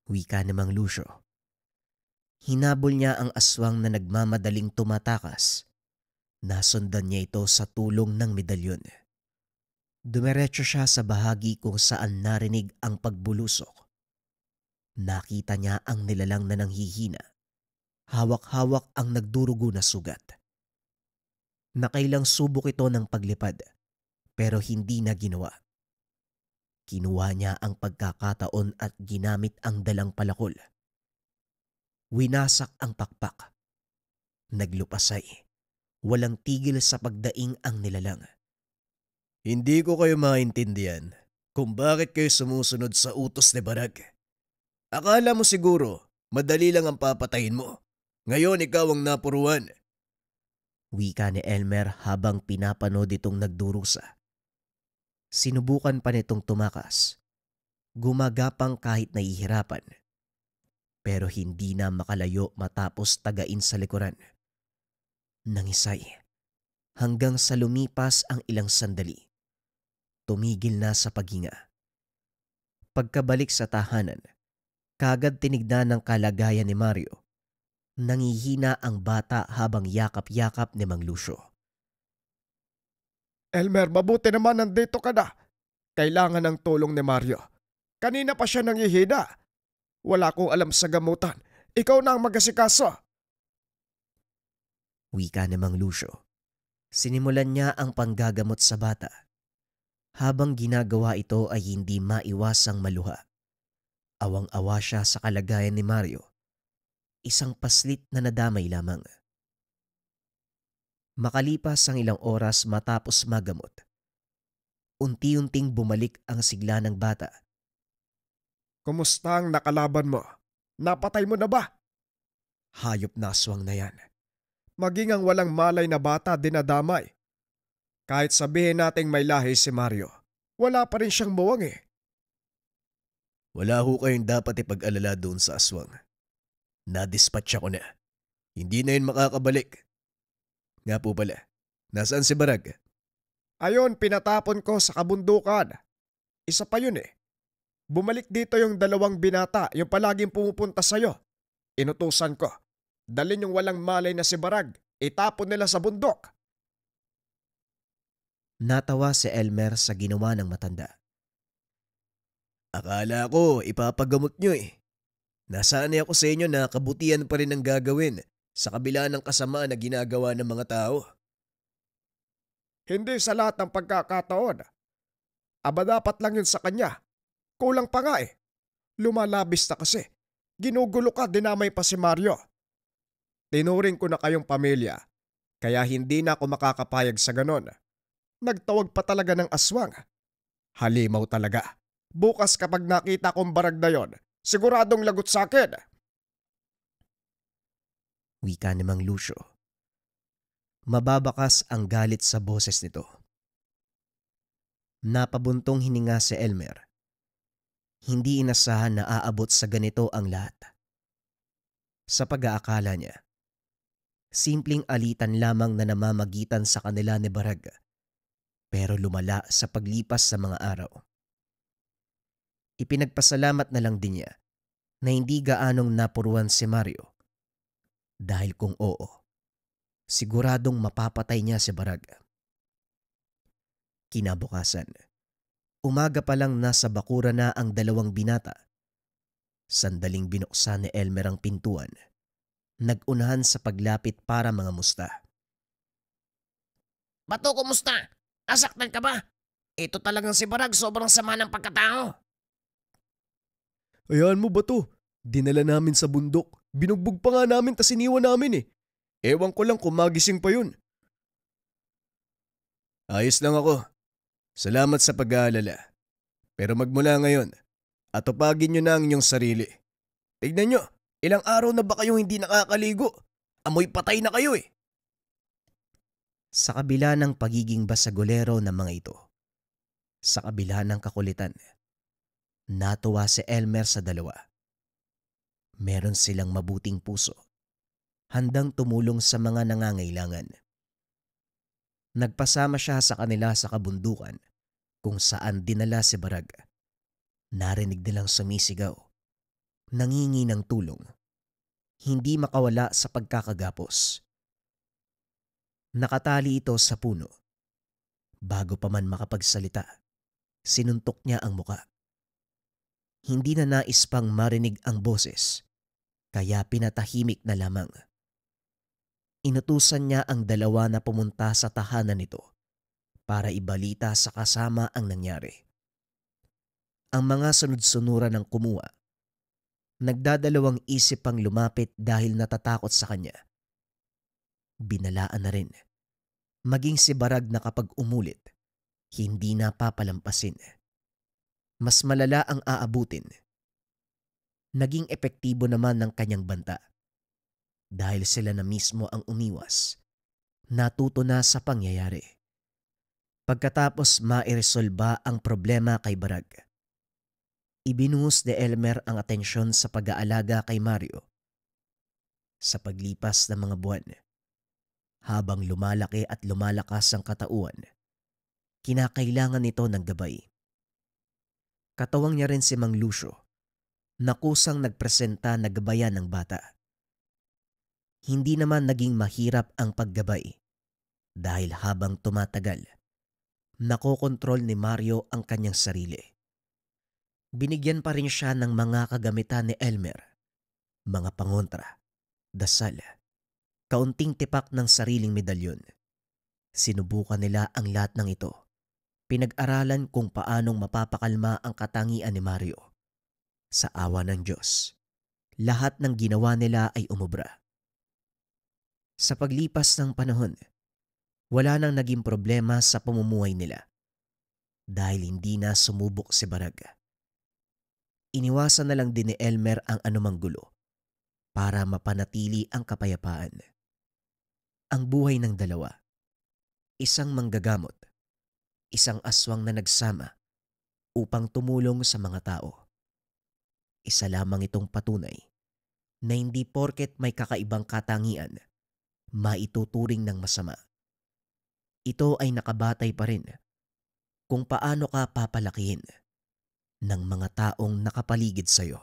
Wika ni Mang Lucio. Hinabol niya ang aswang na nagmamadaling tumatakas. Nasundan niya ito sa tulong ng medalyon. Dumiretso siya sa bahagi kung saan narinig ang pagbulusok. Nakita niya ang nilalang na nanghihina. Hawak-hawak ang nagdurugo na sugat. Nakailang subok ito ng paglipad, pero hindi na ginawa. Kinuha niya ang pagkakataon at ginamit ang dalang palakol. Winasak ang pakpak. Naglupasay. Walang tigil sa pagdaing ang nilalang. Hindi ko kayo maintindihan kung bakit kayo sumusunod sa utos ni Barag. Akala mo siguro madali lang ang papatayin mo. Ngayon ikaw ang napuruan. Wika ni Elmer habang pinapanood itong nagdurusa. Sinubukan pa nitong tumakas. Gumagapang kahit nahihirapan. Pero hindi na makalayo matapos tagain sa likuran. Nangisay. Hanggang sa lumipas ang ilang sandali. Tumigil na sa paghinga. Pagkabalik sa tahanan, kagad tinignan ng kalagayan ni Mario. Nangihina ang bata habang yakap-yakap ni Mang Lucio. Elmer, mabuti naman nandito ka na. Kailangan ng tulong ni Mario. Kanina pa siya nangihina. Wala akong alam sa gamutan. Ikaw na ang mag-asikaso. Wika ni Mang Lucio. Sinimulan niya ang panggagamot sa bata. Habang ginagawa ito ay hindi maiwasang maluha. Awang-awa siya sa kalagayan ni Mario. Isang paslit na nadamay lamang. Makalipas ang ilang oras matapos magamot, unti-unting bumalik ang sigla ng bata. Kumusta ang nakalaban mo? Napatay mo na ba? Hayop na aswang na yan. Maging ang walang malay na bata dinadamay. Kahit sabihin nating may lahi si Mario, wala pa rin siyang muwang eh. Wala ho kayong dapat ipag-alala doon sa aswang. Nadispatch ako na. Hindi na yun makakabalik. Nga po pala, nasaan si Barag? Ayon, pinatapon ko sa kabundukan. Isa pa yun eh. Bumalik dito yung 2 binata, yung palaging pumupunta sa'yo. Inutusan ko. Dalin yung walang malay na si Barag. Itapon nila sa bundok. Natawa si Elmer sa ginawa ng matanda. Akala ko ipapagamot nyo eh. Nasanay ako sa inyo na kabutihan pa rin ang gagawin sa kabila ng kasamaan na ginagawa ng mga tao. Hindi sa lahat ng pagkakataon. Aba dapat lang yun sa kanya. Kulang pa nga eh. Lumalabis na kasi. Ginugulo ka, dinamay pa si Mario. Tinuring ko na kayong pamilya, kaya hindi na ako makakapayag sa ganon. Nagtawag pa talaga ng aswang. Halimaw talaga. Bukas kapag nakita kong Barag na yon, siguradong lagot sa akin. Wika ni Mang Lucio. Mababakas ang galit sa boses nito. Napabuntong hininga si Elmer. Hindi inasahan na aabot sa ganito ang lahat. Sa pag-aakala niya, simpleng alitan lamang na namamagitan sa kanila ni Barag, pero lumala sa paglipas sa mga araw. Ipinagpasalamat na lang din niya na hindi gaanong napuruan si Mario. Dahil kung oo, siguradong mapapatay niya si Barag. Kinabukasan, umaga pa lang nasa bakura na ang 2 binata. Sandaling binuksan ni Elmer ang pintuan. Nag-unahan sa paglapit para mga musta. Bato, kumusta? Nasaktan ka ba? Ito talagang si Barag, sobrang sama ng pagkatao. Ayan mo ba to? Dinala namin sa bundok. Binugbog pa nga namin tas iniwan namin eh. Ewan ko lang kung magising pa yun. Ayos lang ako. Salamat sa pag-aalala. Pero magmula ngayon, atupagin nyo na ang inyong sarili. Tignan nyo, ilang araw na ba kayong hindi nakakaligo? Amoy patay na kayo eh. Sa kabila ng pagiging basagolero ng mga ito, sa kabila ng kakulitan, natuwa si Elmer sa 2. Meron silang mabuting puso, handang tumulong sa mga nangangailangan. Nagpasama siya sa kanila sa kabundukan kung saan dinala si Barag. Narinig nilang sumisigaw, nangingi ng tulong, hindi makawala sa pagkakagapos. Nakatali ito sa puno. Bago pa man makapagsalita, sinuntok niya ang muka. Hindi na nais pang marinig ang boses, kaya pinatahimik na lamang. Inutusan niya ang 2 na pumunta sa tahanan nito para ibalita sa kasama ang nangyari. Ang mga sunod-sunuran ng kumuha. Nagdadalawang isip pang lumapit dahil natatakot sa kanya. Binalaan na rin. Maging si Barag na kapag umulit, hindi na papalampasin. Mas malala ang aabutin. Naging epektibo naman ng kanyang banta. Dahil sila na mismo ang umiwas, natuto na sa pangyayari. Pagkatapos mairesolba ang problema kay Barag, ibinuhos ni Elmer ang atensyon sa pag-aalaga kay Mario. Sa paglipas ng mga buwan, habang lumalaki at lumalakas ang katauhan, kinakailangan nito ng gabay. Katawang niya rin si Mang Lucio, na kusang nagpresenta na gabayan ng bata. Hindi naman naging mahirap ang paggabay dahil habang tumatagal, nakokontrol ni Mario ang kanyang sarili. Binigyan pa rin siya ng mga kagamitan ni Elmer, mga pangontra, dasal, kaunting tipak ng sariling medalyon. Sinubukan nila ang lahat ng ito. Pinag-aralan kung paanong mapapakalma ang katangian ni Mario. Sa awa ng Diyos, lahat ng ginawa nila ay umubra. Sa paglipas ng panahon, wala nang naging problema sa pamumuhay nila dahil hindi na sumubok si Barag. Iniwasan na lang din ni Elmer ang anumang gulo para mapanatili ang kapayapaan. Ang buhay ng dalawa, isang manggagamot, isang aswang na nagsama upang tumulong sa mga tao. Isa lamang itong patunay na hindi porket may kakaibang katangian, maituturing ng masama. Ito ay nakabatay pa rin kung paano ka papalakihin ng mga taong nakapaligid sa iyo.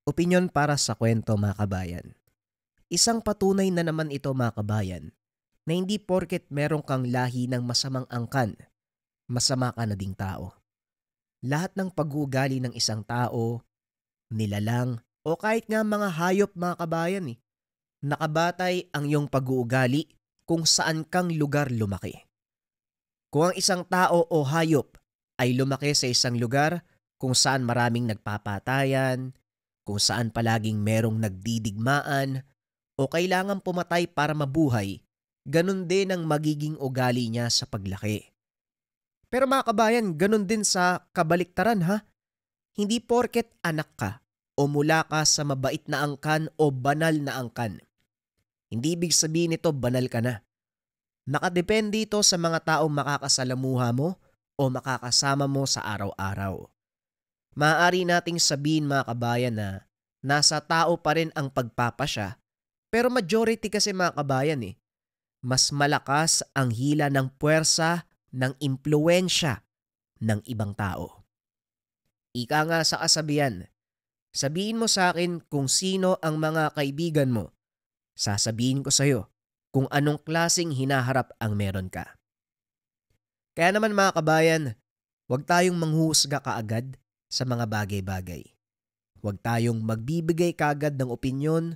Opinyon para sa kwento, mga kabayan. Isang patunay na naman ito, mga kabayan, na hindi porket meron kang lahi ng masamang angkan, masama ka na ding tao. Lahat ng pag-uugali ng isang tao, nilalang, o kahit nga mga hayop, mga kabayan, nakabatay ang iyong pag-uugali kung saan kang lugar lumaki. Kung ang isang tao o hayop ay lumaki sa isang lugar kung saan maraming nagpapatayan, kung saan palaging merong nagdidigmaan o kailangan pumatay para mabuhay, ganun din ang magiging ugali niya sa paglaki. Pero mga kabayan, ganun din sa kabaliktaran ha. Hindi porket anak ka o mula ka sa mabait na angkan o banal na angkan, hindi ibig sabihin nito banal ka na. Nakadepende ito sa mga taong makakasalamuha mo o makakasama mo sa araw-araw. Maaari nating sabihin, mga kabayan, na nasa tao pa rin ang pagpapasya, pero majority kasi, mga kabayan, mas malakas ang hila ng puwersa ng impluwensya ng ibang tao. Ika nga sa kasabihan, sabihin mo sa akin kung sino ang mga kaibigan mo. Sasabihin ko sa iyo kung anong klaseng hinaharap ang meron ka. Kaya naman, mga kabayan, huwag tayong manghusga kaagad sa mga bagay-bagay. Huwag tayong magbibigay kaagad ng opinyon,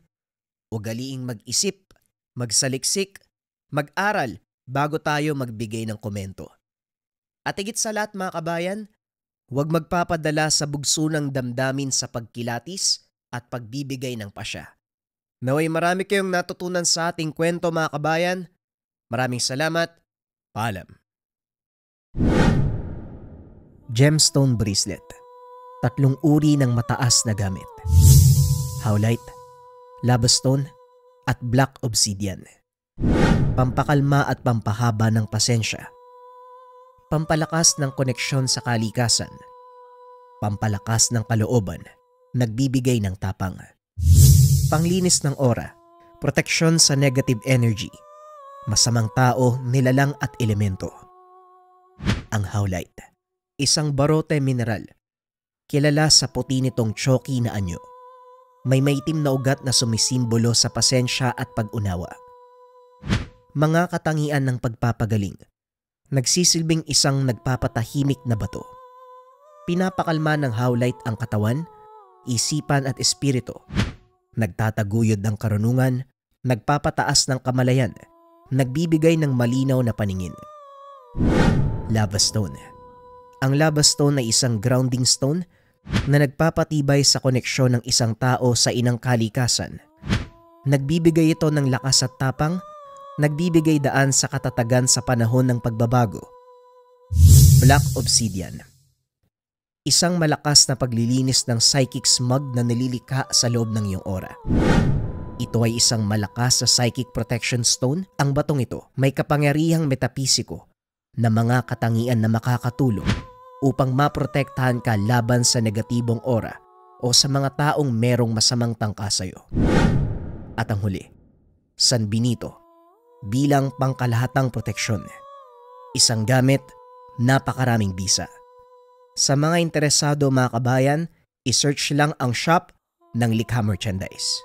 ugaliing mag-isip, magsaliksik, mag-aral bago tayo magbigay ng komento. At higit sa lahat, mga kabayan, huwag magpapadala sa bugso ng damdamin sa pagkilatis at pagbibigay ng pasya. Naway marami kayong natutunan sa ating kwento, mga kabayan. Maraming salamat. Paalam. Gemstone Bracelet. 3 uri ng mataas na gamit. Howlite, Lava Stone, at Black Obsidian. Pampakalma at pampahaba ng pasensya. Pampalakas ng koneksyon sa kalikasan. Pampalakas ng kalooban. Nagbibigay ng tapang. Panglinis ng aura, proteksyon sa negative energy, masamang tao, nilalang at elemento. Ang howlite, isang barote mineral, kilala sa puti nitong choky na anyo. May maitim na ugat na sumisimbolo sa pasensya at pag-unawa. Mga katangian ng pagpapagaling, nagsisilbing isang nagpapatahimik na bato. Pinapakalma ng howlite ang katawan, isipan at espiritu. Nagtataguyod ng karunungan, nagpapataas ng kamalayan, nagbibigay ng malinaw na paningin. Lava Stone. Ang Lava Stone ay isang grounding stone na nagpapatibay sa koneksyon ng isang tao sa inang kalikasan. Nagbibigay ito ng lakas at tapang, nagbibigay daan sa katatagan sa panahon ng pagbabago. Black Obsidian. Isang malakas na paglilinis ng psychic smog na nililikha sa loob ng iyong aura. Ito ay isang malakas na psychic protection stone. Ang batong ito may kapangyarihang metapisiko na mga katangian na makakatulong upang maprotektahan ka laban sa negatibong aura o sa mga taong merong masamang tangka sa iyo. At ang huli, San Benito bilang pangkalahatang proteksyon. Isang gamit, napakaraming bisa. Sa mga interesado mga kabayan, isearch lang ang shop ng Likha Merchandise.